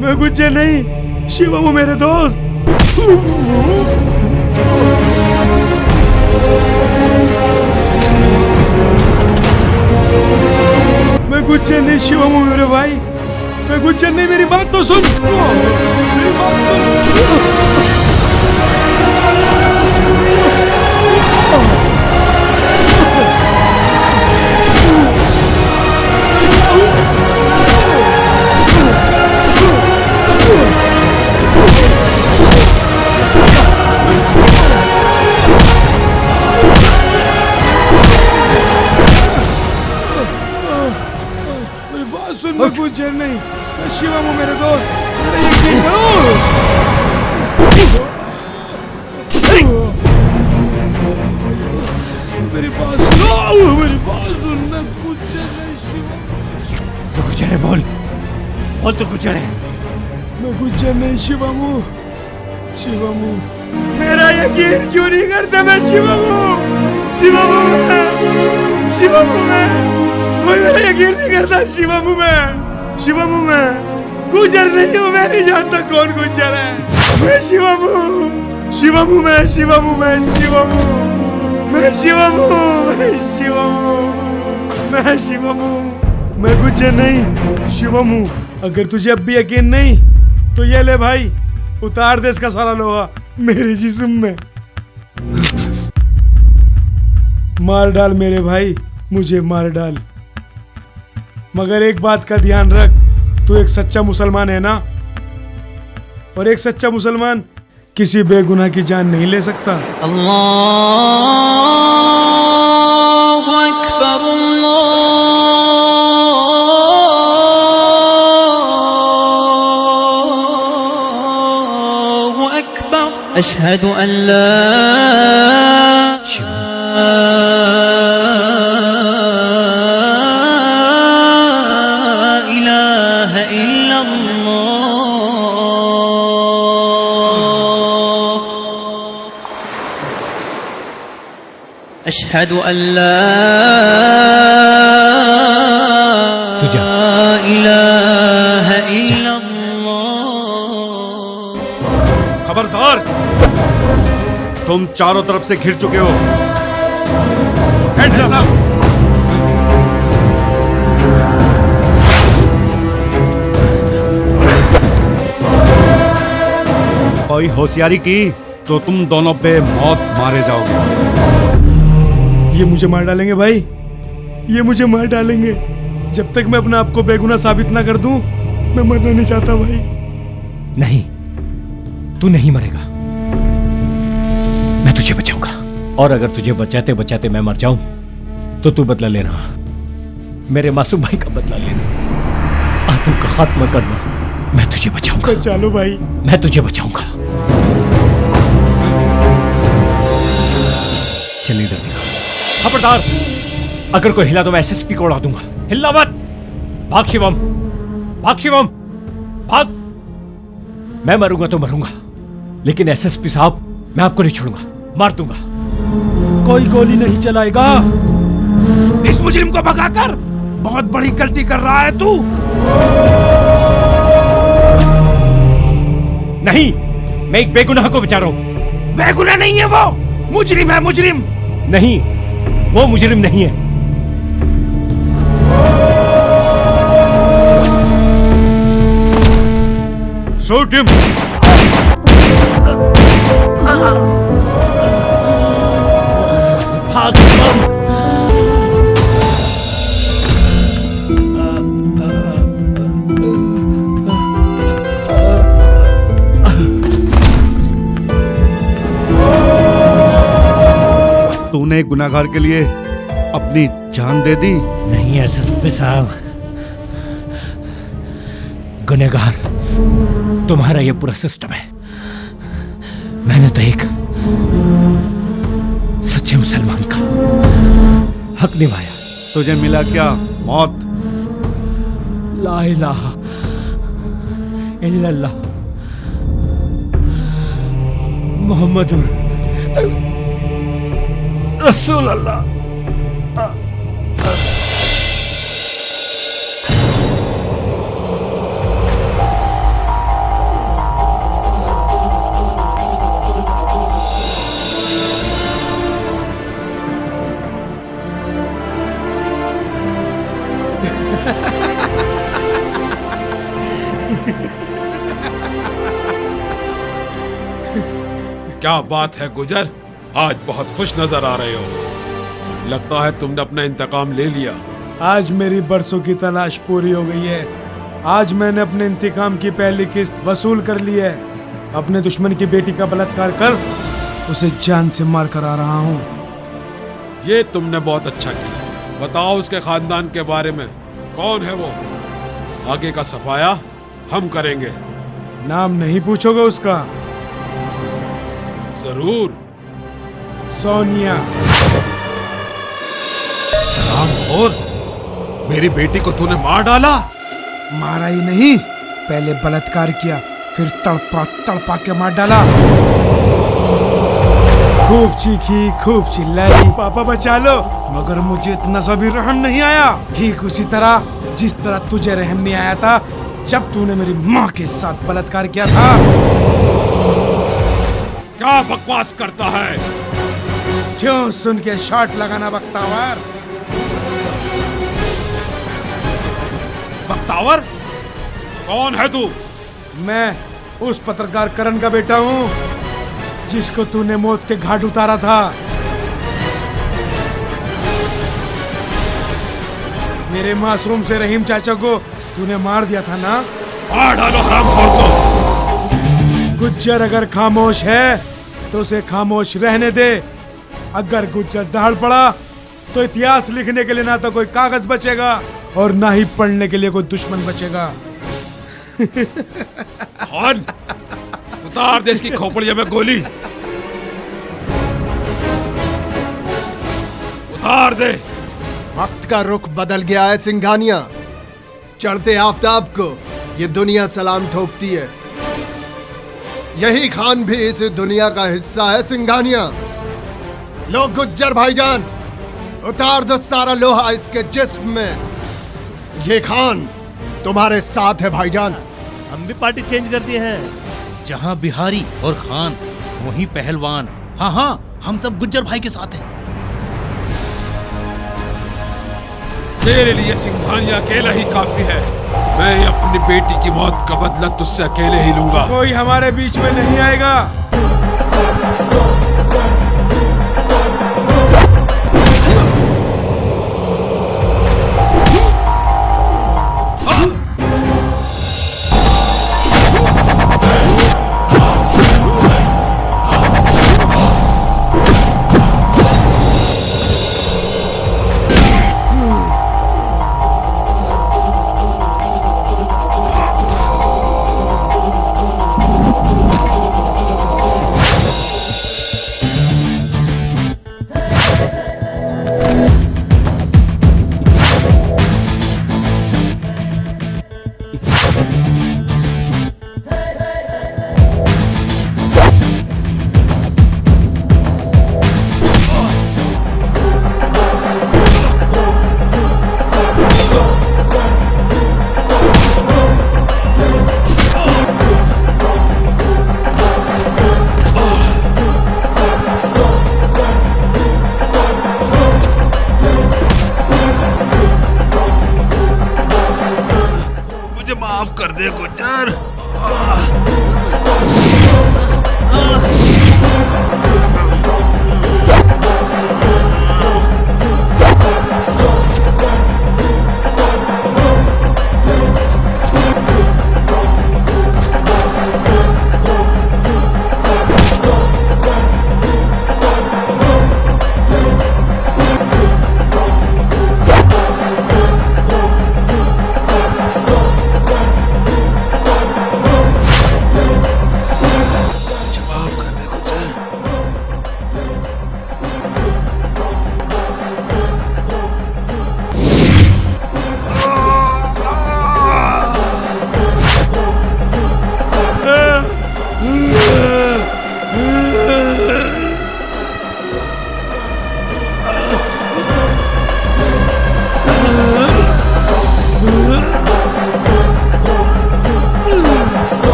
मैं कुछ नहीं, शिवा वो मेरे दोस्त। मैं कुछ नहीं, शिवा वो मेरे भाई। मैं कुछ नहीं, मेरी बात तो सुन। मेरी बात सुन। मैं कुछ नहीं, शिवा वो मेरे दोस्त। यकीन करो। मेरी बात सुनो, मेरी बात सुन। मैं कुछ नहीं शिवा। तो कुछ है, बोल बोल तो कुछ है। मैं कुछ नहीं शिवामू। शिवामू मेरा यकीन क्यों नहीं करता? मैं शिवामू, शिवामू मैं, शिवामू मैं, कोई मेरा यकीन नहीं करता। शिवामू मैं, शिवामू मैं गुजर नहीं हूँ। मैं नहीं जानता कौन गुजर है। मैं शिवामू, शिवामू मैं, शिवामू मैं, शिवामू मैं, शिवामू मैं, शिवामू मैं, शिवामू मैं कुछ नहीं। शिवामू अगर तुझे अब भी यकीन नहीं तो ये ले भाई, उतार दे इसका सारा लोहा मेरे जिस्म में। मार डाल मेरे भाई, मुझे मार डाल। मगर एक बात का ध्यान रख, तू एक सच्चा मुसलमान है ना, और एक सच्चा मुसलमान किसी बेगुनाह की जान नहीं ले सकता। अल्लाहु अकबर, अल्लाहु अकबर, अशहदु अन ला इलाहा इल्लल्लाह, अशहदु अन ला इलाहा इल्लल्लाह। खबरदार, तुम चारों तरफ से घिर चुके हो। कोई होशियारी की तो तुम दोनों पे मौत मारे जाओगे। ये मुझे मार डालेंगे भाई, ये मुझे मार डालेंगे। जब तक मैं अपने आप को बेगुनाह साबित ना कर दूं, मैं मरना नहीं चाहता भाई। नहीं, तू नहीं मरेगा, मैं तुझे बचाऊंगा। और अगर तुझे बचाते बचाते मैं मर जाऊं तो तू बदला लेना, मेरे मासूम भाई का बदला लेना, आतंक का खात्मा करना। मैं तुझे बचाऊंगा। चलो भाई, मैं तुझे बचाऊंगा। चल इधर देखो। खबरदार, अगर कोई हिला तो मैं एसएसपी को उड़ा दूंगा। हिलना मत। भाग शिवम, भाग शिवम, भाग। मैं मरूंगा तो मरूंगा, लेकिन एसएसपी साहब मैं आपको नहीं छोड़ूंगा, मार दूंगा। कोई गोली नहीं चलाएगा। इस मुजरिम को भगाकर बहुत बड़ी गलती कर रहा है तू। नहीं, मैं एक बेगुनाह को बचा रहा हूं। बेगुनाह नहीं है वो, मुजरिम है, मुजरिम। नहीं, वो मुजरिम नहीं है। Shoot him. भाग। तूने गुनाहगार के लिए अपनी जान दे दी। नहीं एसएसपी साहब, गुनहगार तुम्हारा ये पूरा सिस्टम है। मैंने तो एक सच्चे मुसलमान का हक निभाया। तुझे मिला क्या? मौत। ला इलाहा इल्लल्लाह मोहम्मदुर रसूल अल्लाह। क्या बात है गुजर, आज बहुत खुश नजर आ रहे हो। लगता है तुमने अपना इंतकाम ले लिया। आज मेरी बरसों की तलाश पूरी हो गई है। आज मैंने अपने इंतकाम की पहली किस्त वसूल कर ली है। अपने दुश्मन की बेटी का बलात्कार कर उसे जान से मार कर आ रहा हूँ। ये तुमने बहुत अच्छा किया। बताओ उसके खानदान के बारे में, कौन है वो? आगे का सफाया हम करेंगे। नाम नहीं पूछोगे उसका? जरूर। सोनिया। और मेरी बेटी को तूने मार डाला? मारा ही नहीं, पहले बलात्कार किया, फिर तड़पा तड़पा के मार डाला। खूब चीखी, खूब चिल्लाई, पापा बचा लो, मगर मुझे इतना सा भी रहम नहीं आया। ठीक उसी तरह जिस तरह तुझे रहम नहीं आया था जब तूने मेरी माँ के साथ बलात्कार किया था। क्या बकवास करता है? क्यों सुन के शॉट लगाना बख्तावर? बख्तावर? कौन है तू? मैं उस पत्रकार करण का बेटा हूँ जिसको तूने मौत के घाट उतारा था। मेरे मासूम से रहीम चाचा को तूने मार दिया था ना? मार डालो हरामखोर को। गुज्जर अगर खामोश है तो उसे खामोश रहने दे। अगर गुज्जर दहाड़ पड़ा तो इतिहास लिखने के लिए ना तो कोई कागज बचेगा और ना ही पढ़ने के लिए कोई दुश्मन बचेगा। खान, उतार दे इसकी खोपड़िया में गोली। उतार दे। वक्त का रुख बदल गया है सिंघानिया। चढ़ते आफताब को ये दुनिया सलाम ठोकती है। यही खान भी इस दुनिया का हिस्सा है सिंघानिया। लो गुज्जर भाईजान, उतार दो सारा लोहा इसके जिस्म में। ये खान तुम्हारे साथ है भाईजान। हम भी पार्टी चेंज कर दिए हैं। जहां बिहारी और खान वहीं पहलवान। हाँ हाँ, हम सब गुज्जर भाई के साथ हैं। तेरे लिए सिंघानिया अकेला ही काफी है। मैं अपनी बेटी की मौत का बदला तुझसे अकेले ही लूंगा। कोई हमारे बीच में नहीं आएगा। माफ कर दे गुज्जर।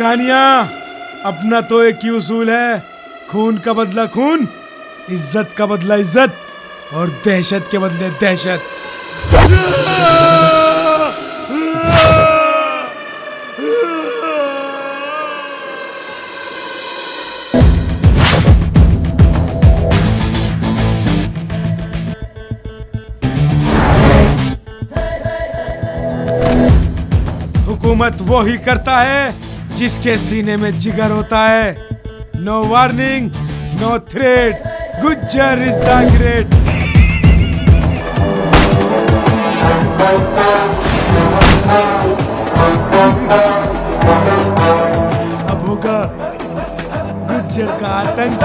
सिंघानिया, अपना तो एक ही उसूल है, खून का बदला खून, इज्जत का बदला इज्जत और दहशत के बदले दहशत। हुकूमत वो ही करता है जिसके सीने में जिगर होता है। No warning, no threat, Gujjar is the great. अब होगा गुज्जर का आतंक।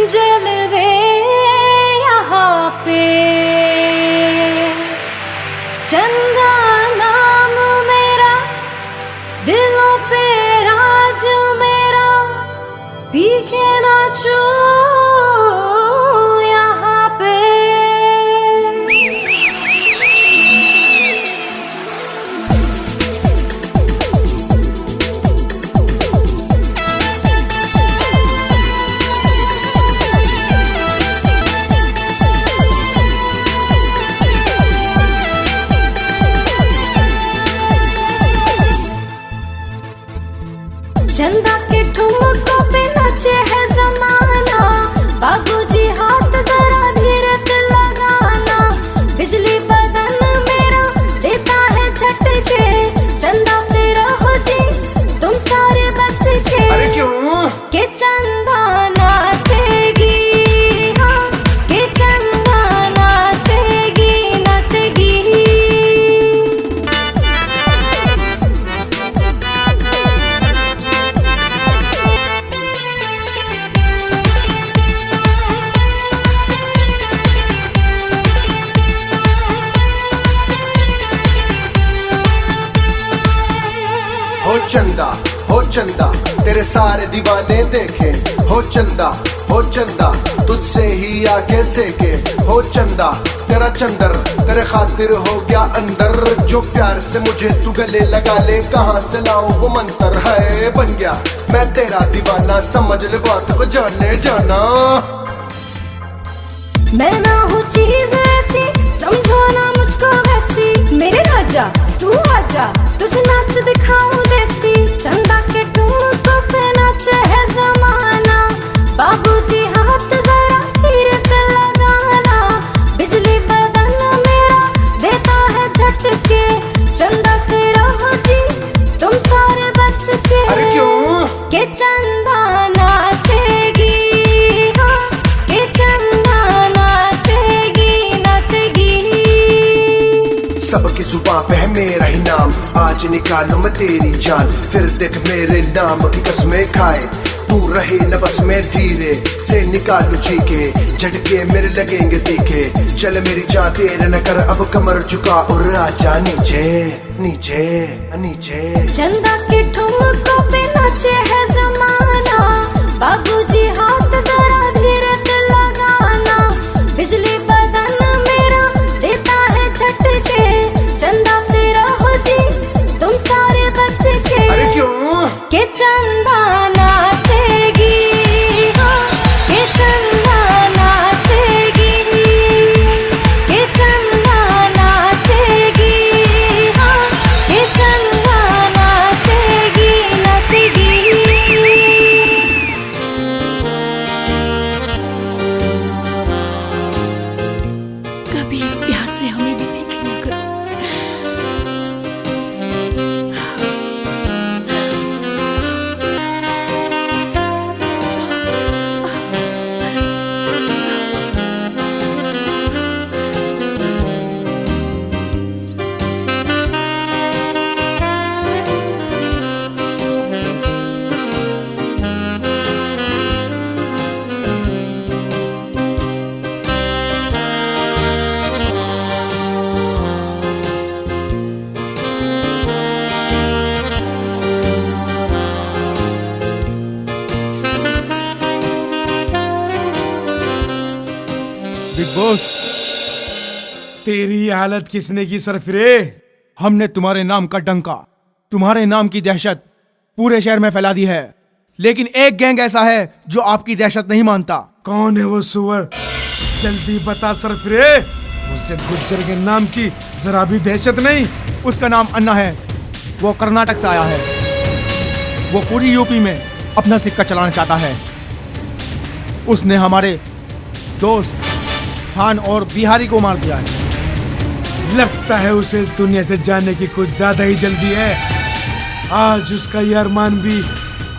जलवे यहाँ पे चंदा नाम मेरा, दिलों पे राज मेरा, पी के नाचू यहाँ पे। चंदा के ठुमकों पे नाचे है जमाना, बाबूजी हाथ जरा धीरे से लगाना, बिजली बदन मेरा देता है झटके, चंदा से रहो जी तुम सारे बच के। अरे क्यों? के चंदा नाचेगी, हाँ के चंदा नाचेगी नाचेगी। हो चंदा तेरे सारे दीवाने देखे, हो चंदा तुझसे ही आके सेके, हो चंदा तेरा चंदर तेरे खातिर हो गया अंदर, जो प्यार से मुझे तू गले लगा ले, कहाँ से लाऊं वो मंतर है, बन गया मैं तेरा दीवाना, समझ ले बात को जाने जाना। मैं ना हूँ चीज ऐसी, समझो ना मुझको वैसी, मेरे राजा तू आजा तुझे नाच दिखाऊं देसी, चंदा के ठुमकों पे नाचे है जमाना, बाबूजी हाथ जरा धीरे से लगाना, बिजली बदन मेरा देता है झटके, चंदा से रहो जी तुम सारे बच के। अरे क्यों? के चंदा नाचेगी, हाँ के चंदा नाचेगी नाचेगी। सबकी जुबां पे है मेरा ही नाम, आज निकालूं मैं तेरी जान, फिर देख मेरे नाम की कसमें खाए, तू रहे न बस में धीरे से निकालू चीखे, झटके मेरे लगेंगे तीखे, चल मेरी जान तेरे न कर अब कमर झुका और आजा नीचे नीचे नीचे। चंदा के ठुमकों पे नाचे है जमाना, बाबूजी हाथ जरा धीरे से लगाना, बिजली बदन मेरा देता है झटके, चंदा से रहो जी तुम सारे बच के। अरे क्यों? के चंदा नाचेगी, हाँ के चंदा नाचेगी, के चंदा नाचेगी, हाँ के चंदा नाचेगी नाचेगी। बिग बॉस, तेरी हालत किसने की सरफिरे? हमने तुम्हारे नाम का डंका, तुम्हारे नाम की दहशत पूरे शहर में फैला दी है, लेकिन एक गैंग ऐसा है जो आपकी दहशत नहीं मानता। कौन है वो सुअर? जल्दी बता सरफिरे। मुझसे गुज्जर के नाम की जरा भी दहशत नहीं। उसका नाम अन्ना है, वो कर्नाटक से आया है। वो पूरी यूपी में अपना सिक्का चलाना चाहता है। उसने हमारे दोस्त खान और बिहारी को मार दिया है। लगता है उसे इस दुनिया से जाने की कुछ ज्यादा ही जल्दी है। आज उसका ये अरमान भी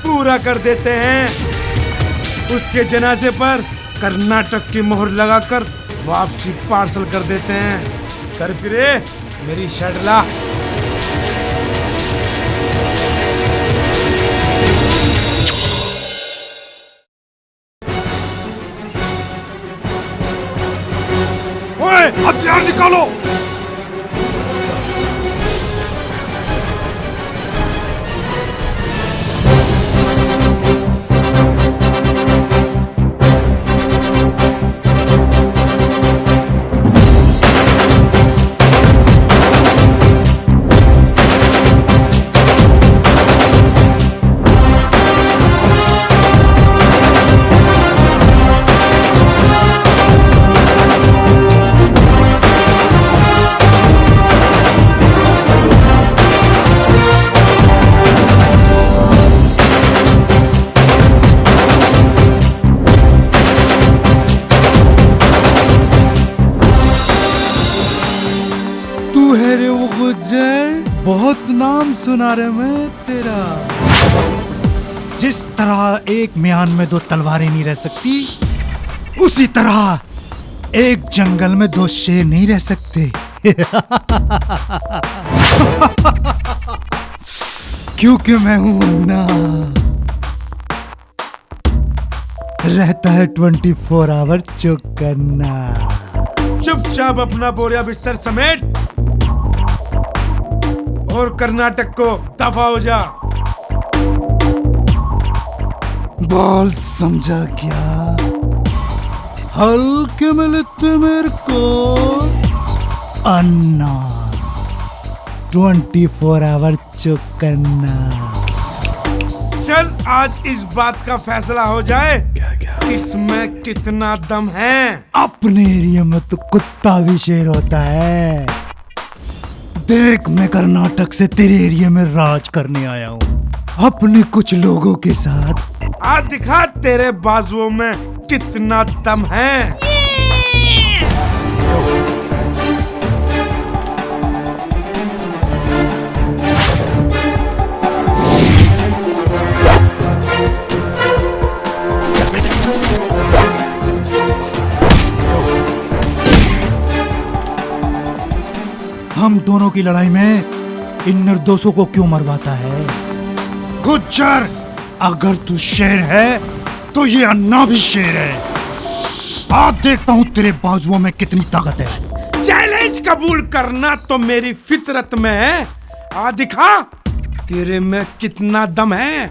पूरा कर देते हैं। उसके जनाजे पर कर्नाटक की मोहर लगाकर वापसी पार्सल कर देते हैं। सरफिरे, मेरी शर्ट ला। ओए, हथियार निकालो। बहुत नाम सुना रे मैं तेरा। जिस तरह एक म्यान में दो तलवारें नहीं रह सकती, उसी तरह एक जंगल में दो शेर नहीं रह सकते। क्योंकि मैं हूं अन्ना, रहता है 24 आवर चौकन्ना। चुपचाप अपना बोरिया बिस्तर समेट और कर्नाटक को दफा हो जा। बोल समझा क्या? हल्के में लेते मेरे को अन्ना, 24 आवर चौकन्ना। चल आज इस बात का फैसला हो जाए, किसमें कितना दम है। अपने एरिया में तो कुत्ता भी शेर होता है। देख, मैं कर्नाटक से तेरे एरिया में राज करने आया हूँ अपने कुछ लोगों के साथ। आज दिखा तेरे बाजुओं में कितना दम है। हम दोनों की लड़ाई में इन निर्दोषों को क्यों मरवाता है? गुज्जर, अगर तू शेर है तो ये अन्ना भी शेर है। आज देखता हूँ तेरे बाजुओं में कितनी ताकत है। चैलेंज कबूल करना तो मेरी फितरत में है। आ दिखा तेरे में कितना दम है।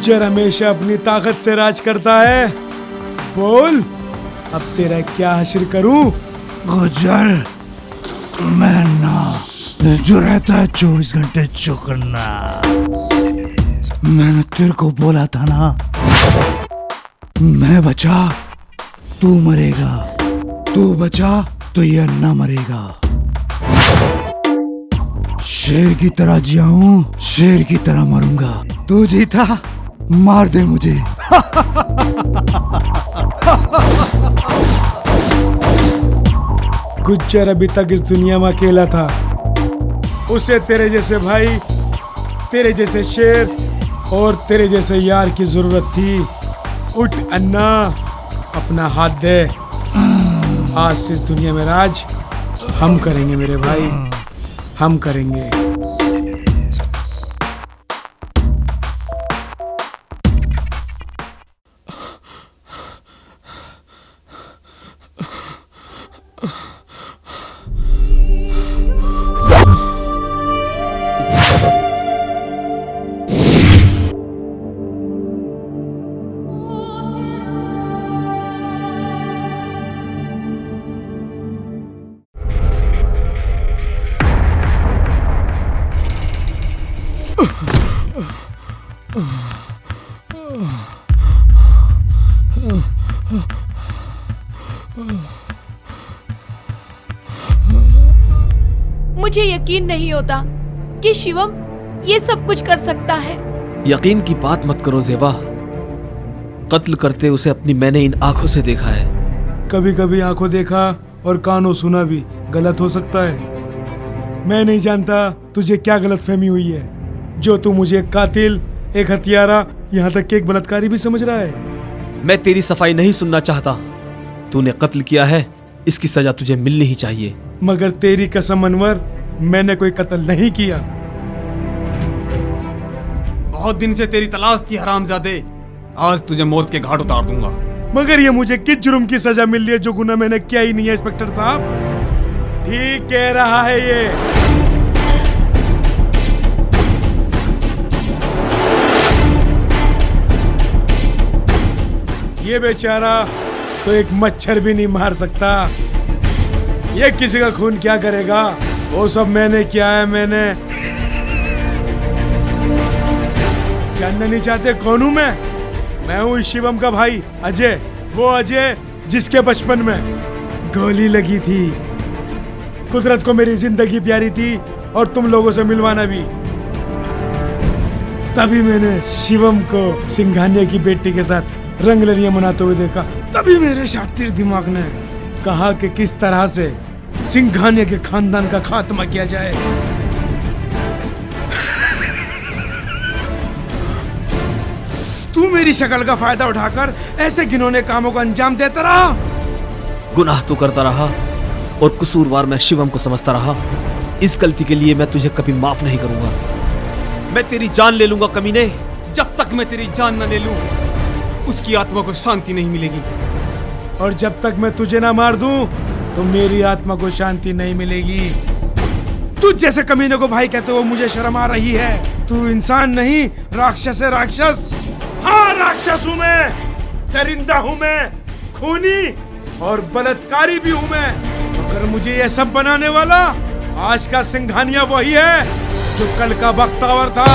गुज्जर हमेशा अपनी ताकत से राज करता है। बोल, अब तेरा क्या हश्र करूं? गुज्जर, मैं ना जो रहता है 24 घंटे जो करना। मैंने तेरे को बोला था ना, मैं बचा तू मरेगा, तू बचा तो ये अन्ना मरेगा। शेर की तरह जियाऊं, शेर की तरह मरूंगा। तू जीता, मार दे मुझे। गुज्जर अभी तक इस दुनिया में अकेला था। उसे तेरे जैसे भाई, तेरे जैसे शेर और तेरे जैसे यार की जरूरत थी। उठ अन्ना, अपना हाथ दे। आज से इस दुनिया में राज हम करेंगे मेरे भाई, हम करेंगे। मुझे यकीन नहीं होता कि शिवम ये सब कुछ कर सकता है। यकीन की बात मत करो ज़ेबा। कत्ल करते उसे अपनी मैंने इन आंखों से देखा है। कभी कभी आंखों देखा और कानों सुना भी गलत हो सकता है। मैं नहीं जानता तुझे क्या गलतफहमी हुई है, जो तू मुझे एक कातिल, एक हत्यारा, यहाँ तक कि एक बलात्कारी भी समझ रहा है। मैं तेरी सफाई नहीं सुनना चाहता। तूने कत्ल किया है, इसकी सजा तुझे मिलनी ही चाहिए। मगर तेरी कसम अनवर, मैंने कोई कत्ल नहीं किया। बहुत दिन से तेरी तलाश थी हरामजादे। आज तुझे मौत के घाट उतार दूंगा। मगर ये मुझे किस जुर्म की सजा मिल रही है जो गुनाह मैंने किया ही नहीं है इंस्पेक्टर साहब? ठीक कह रहा है ये। ये बेचारा तो एक मच्छर भी नहीं मार सकता। ये किसी का खून क्या करेगा? वो सब मैंने किया है। मैंने जानना नहीं चाहते कौन हूं मैं हूं शिवम का भाई अजय। वो अजय जिसके बचपन में गोली लगी थी। कुदरत को मेरी जिंदगी प्यारी थी और तुम लोगों से मिलवाना भी। तभी मैंने शिवम को सिंघानिया की बेटी के साथ रंगलरियां मनाते हुए देखा। तभी मेरे शातिर दिमाग ने कहा कि किस तरह से सिंघानिया के खानदान का खात्मा किया जाए। तू मेरी शक्ल का फायदा उठाकर ऐसे घिनौने कामों को अंजाम देता रहा। गुनाह तो करता रहा और कसूरवार मैं शिवम को समझता रहा। इस गलती के लिए मैं तुझे कभी माफ नहीं करूंगा। मैं तेरी जान ले लूंगा कमीने। जब तक मैं तेरी जान न ले लूं, उसकी आत्मा को शांति नहीं मिलेगी। और जब तक मैं तुझे ना मार दूं, तो मेरी आत्मा को शांति नहीं मिलेगी। तुझ जैसे कमीने को भाई कहते हो मुझे शर्म आ रही है। तू इंसान नहीं, राक्षस है, राक्षस। हाँ, राक्षस हूँ मैं, दरिंदा हूँ मैं, खूनी और बलात्कारी भी हूँ मैं। अगर मुझे ये सब बनाने वाला आज का सिंघानिया वही है जो कल का बख्तावर था।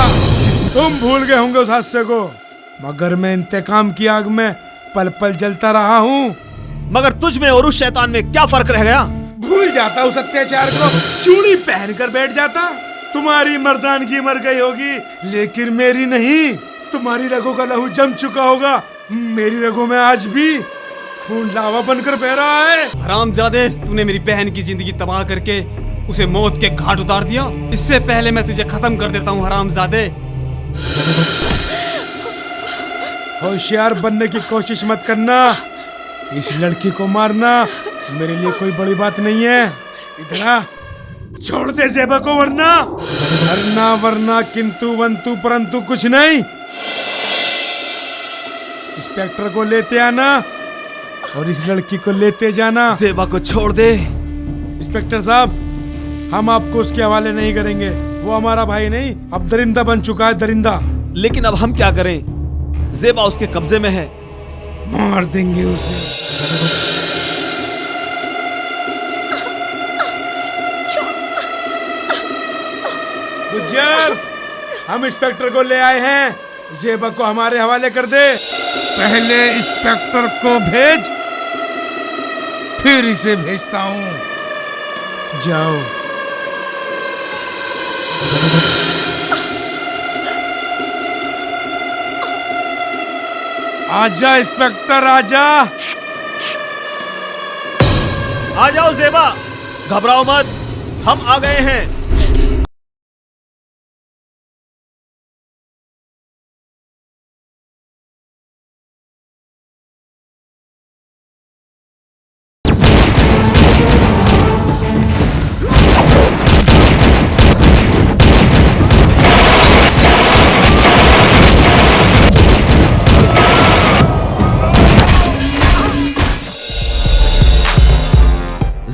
तुम भूल गए होंगे उस हादसे को, मगर मैं इंतकाम की आग में पल पल जलता रहा हूँ। मगर तुझ में और उस शैतान में क्या फर्क रह गया? भूल जाता उस अत्याचार को, चूड़ी पहन कर बैठ जाता। तुम्हारी मर्दानगी मर गई होगी, लेकिन मेरी नहीं। तुम्हारी रगों का लहू जम चुका होगा, मेरी रगों में आज भी खून लावा बनकर बह रहा है। हरामजादे, तूने मेरी बहन की जिंदगी तबाह करके उसे मौत के घाट उतार दिया। इससे पहले मैं तुझे खत्म कर देता हूँ हरामजादे। होशियार बनने की कोशिश मत करना। इस लड़की को मारना मेरे लिए कोई बड़ी बात नहीं है। इधर आ, छोड़ दे ज़ेबा को, वरना किंतु वंतु परंतु कुछ नहीं। इंस्पेक्टर को लेते आना और इस लड़की को लेते जाना। ज़ेबा को छोड़ दे। इंस्पेक्टर साहब, हम आपको उसके हवाले नहीं करेंगे। वो हमारा भाई नहीं, अब दरिंदा बन चुका है, दरिंदा। लेकिन अब हम क्या करें? जेबा उसके कब्जे में है। मार देंगे उसे। गुज्जर, हम इंस्पेक्टर को ले आए हैं, जेबा को हमारे हवाले कर दे। पहले इंस्पेक्टर को भेज, फिर इसे भेजता हूं। जाओ। आजा इंस्पेक्टर, आजा। आ जाओ जेबा, घबराओ मत, हम आ गए हैं।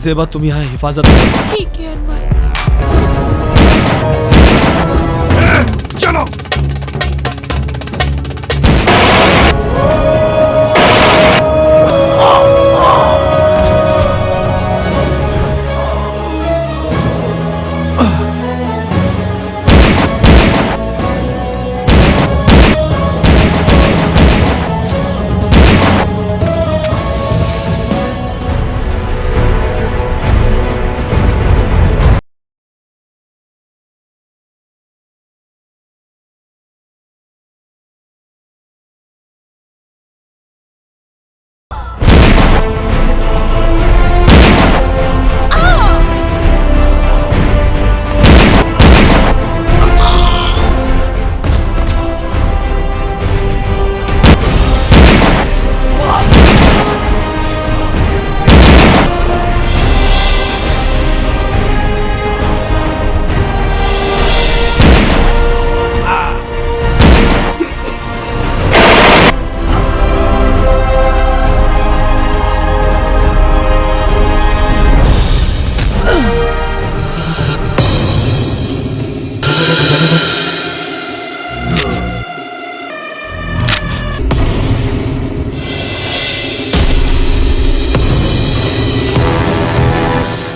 जेबा तुम यहाँ हिफाजत करो। ठीक है अनवर। चलो।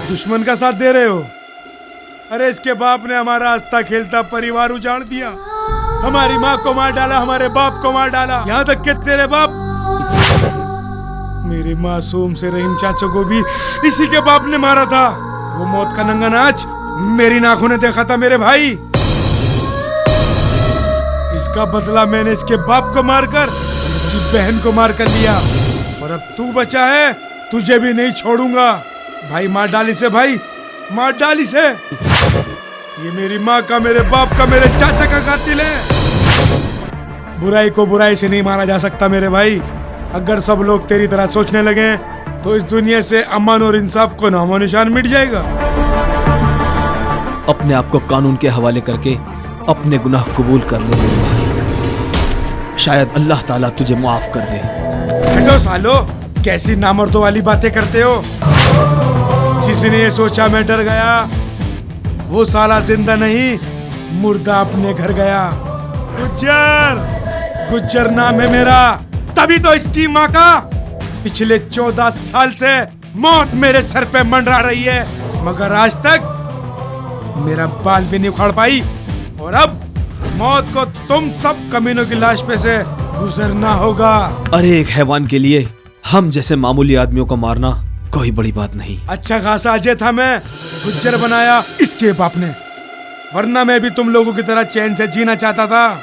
दुश्मन का साथ दे रहे हो? अरे इसके बाप ने हमारा हंसता खेलता परिवार उजाड़ दिया, हमारी माँ को मार डाला, हमारे बाप को मार डाला, यहाँ तक कि तेरे बाप मेरे मासूम से रहीम चाचा को भी इसी के बाप ने मारा था। वो मौत का नंगा नाच मेरी आंखों ने देखा था मेरे भाई। इसका बदला मैंने इसके बाप को मारकर इसकी बहन को मार कर लिया, और अब तू बचा है, तुझे भी नहीं छोड़ूंगा। भाई मार डाली से, भाई मार डाली से। ये मेरी माँ का, मेरे बाप का, मेरे चाचा का कातिल है। बुराई को बुराई से नहीं मारा जा सकता मेरे भाई। अगर सब लोग तेरी तरह सोचने लगे तो इस दुनिया से अमन और इंसाफ को नामो निशान मिट जाएगा। अपने आप को कानून के हवाले करके अपने गुनाह कबूल कर ले मेरे भाई, शायद अल्लाह ताला तुझे माफ कर दे। हटो सालो, कैसी नामर्दों वाली बातें करते हो। जिसने ये सोचा मैं डर गया, वो साला जिंदा नहीं मुर्दा अपने घर गया। गुज्जर, गुज्जर नाम है मेरा, तभी तो इसकी माँ का पिछले 14 साल से मौत मेरे सर पे मंडरा रही है, मगर आज तक मेरा बाल भी नहीं उखाड़ पाई। और अब मौत को तुम सब कमीनों की लाश पे से गुजरना होगा। अरे एक हैवान के लिए हम जैसे मामूली आदमियों को मारना कोई बड़ी बात नहीं। अच्छा खासा अजय था मैं, गुज्जर बनाया इसके बाप ने, वरना मैं भी तुम लोगों की तरह चैन से जीना चाहता था,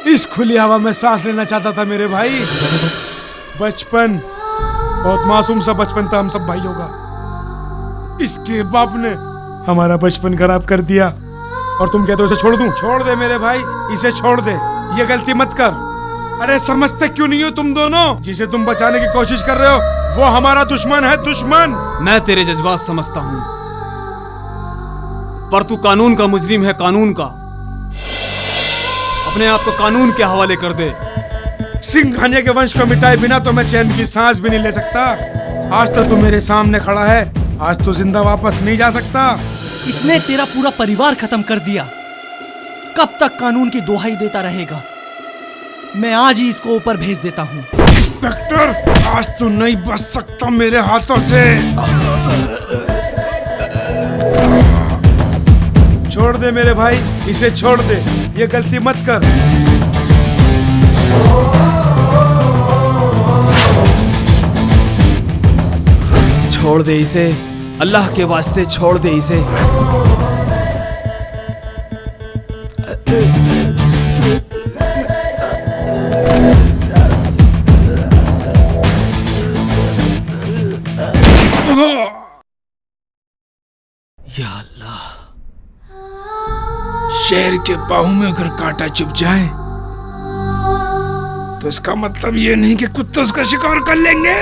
इस खुली हवा में सांस लेना चाहता था मेरे भाई। बचपन बहुत मासूम सा बचपन था हम सब भाइयों का, इसके बाप ने हमारा बचपन खराब कर दिया। और तुम कहते हो इसे छोड़ दूं? छोड़ दे मेरे भाई, इसे छोड़ दे, ये गलती मत कर। अरे समझते क्यों नहीं हो तुम दोनों? जिसे तुम बचाने की कोशिश कर रहे हो वो हमारा दुश्मन है, दुश्मन। मैं तेरे जज्बात समझता हूं, पर तू कानून का मुजरिम है, कानून का। अपने आप को कानून के हवाले कर दे। सिंघानिया के वंश को मिटाए बिना तो मैं चैन की सांस भी नहीं ले सकता। आज तो तू मेरे सामने खड़ा है, आज तो जिंदा वापस नहीं जा सकता। इसने तेरा पूरा परिवार खत्म कर दिया, कब तक कानून की दुहाई देता रहेगा? मैं आज ही इसको ऊपर भेज देता हूँ। इंस्पेक्टर, आज तू नहीं बच सकता मेरे हाथों से। छोड़ दे मेरे भाई, इसे छोड़ दे, ये गलती मत कर। छोड़ दे इसे, अल्लाह के वास्ते छोड़ दे इसे। या अल्लाह, शेर के बाहू में अगर कांटा चुभ जाए तो इसका मतलब ये नहीं कि कुत्ते उसका शिकार कर लेंगे।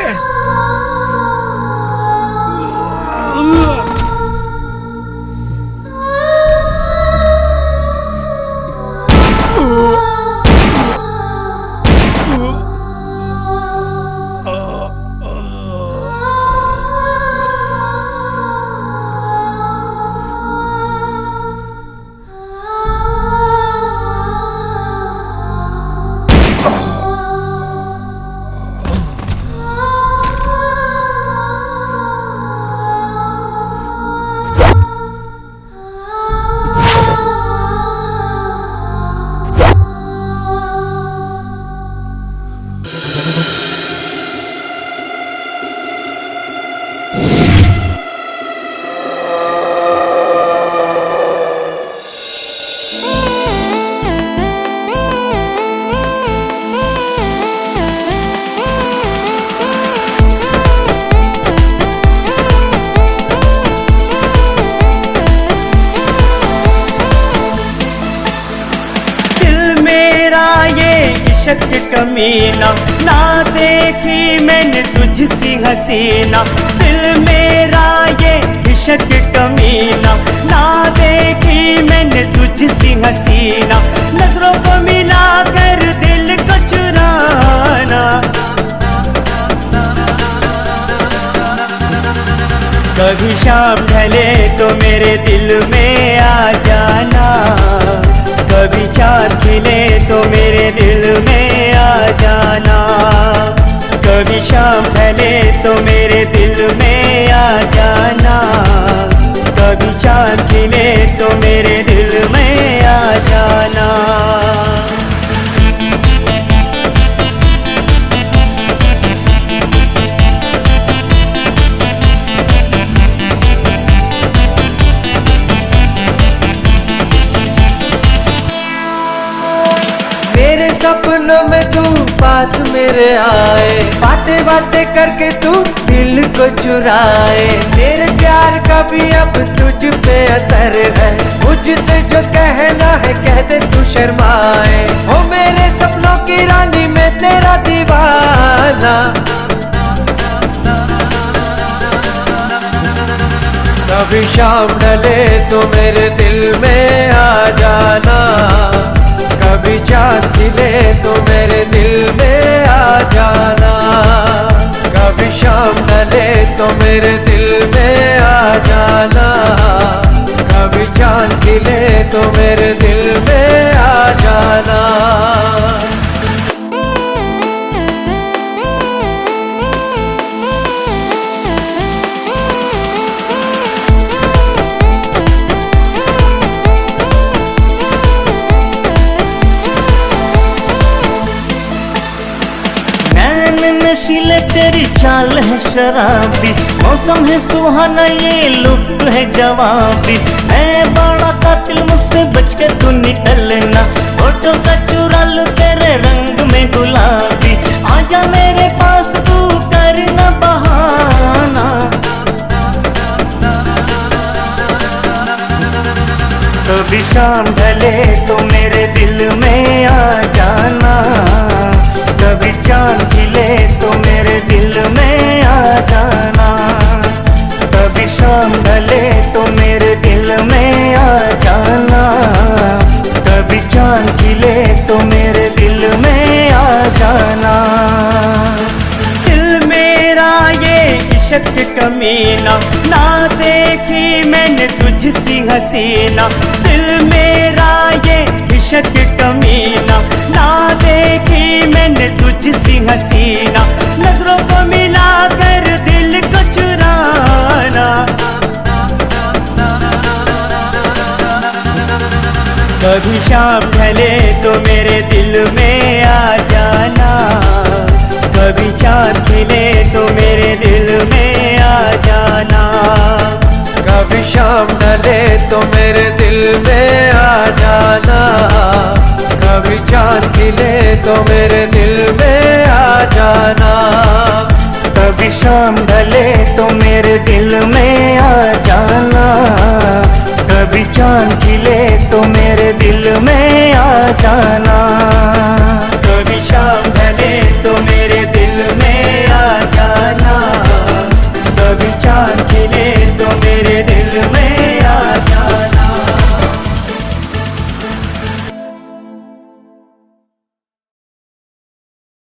इश्क कमीना ना देखी मैंने तुझसी हसीना। दिल मेरा ये इश्क कमीना ना देखी मैंने तुझसी हसीना। नजरों को मिला कर दिल को चुराना। कभी शाम ढले तो मेरे दिल में आ जाना। कभी चाँद खिले तो मेरे दिल में आ जाना। कभी शाम ढले तो मेरे दिल में आ जाना। कभी चाँद खिले तो मेरे दिल में आ जाना। मेरे सपनों में तू पास मेरे आए। बातें बातें करके तू दिल को चुराए। तेरे प्यार का भी अब तुझ पे असर है। मुझसे जो कहना है कह दे तू शर्माए। हो मेरे सपनों की रानी मैं तेरा दीवाना। कभी शाम ढले तो मेरे दिल में आ जाना। कभी चाँद खिले तो मेरे दिल में आ जाना। कभी शाम ढले तो मेरे दिल में आ जाना। कभी चाँद खिले तो मेरे दिल में आ जाना। नशीले तेरी चाल है शराबी। मौसम है सुहाना ये लुफ्त है जवाबी। मैं बड़ा कातिल मुझसे बच के तू निकलना। फोटो का चुरा लूं तेरे रंग में गुलाबी। आजा मेरे पास तू करना बहाना। कभी शाम ढले तो मेरे दिल में आ जाना। कभी चाँद खिले तो मेरे दिल में आ जाना। कभी शाम ढले तो मेरे दिल में आ जाना। कभी चाँद खिले तो मेरे दिल में आ जाना। दिल मेरा ये बेशक कमीना, ना देखी मैंने तुझसी हसीना। दिल मेरा ये बेशक कमीना, ना देखी मैंने तुझसी हसीना। नजरों को मिला कर दिल को चुराना। कभी शाम ढले तो मेरे दिल में आ जाना। कभी चाँद खिले तो मेरे दिल में आ जाना। कभी शाम ढले तो मेरे दिल में आ जाना। कभी चाँद खिले तो मेरे दिल में आ जाना। कभी शाम ढले तो मेरे दिल में आ जाना। कभी चाँद खिले तो मेरे दिल में आ जाना। कभी शाम ढले तो मेरे दिल में आ जाना। कभी चाँद खिले तो मेरे दिल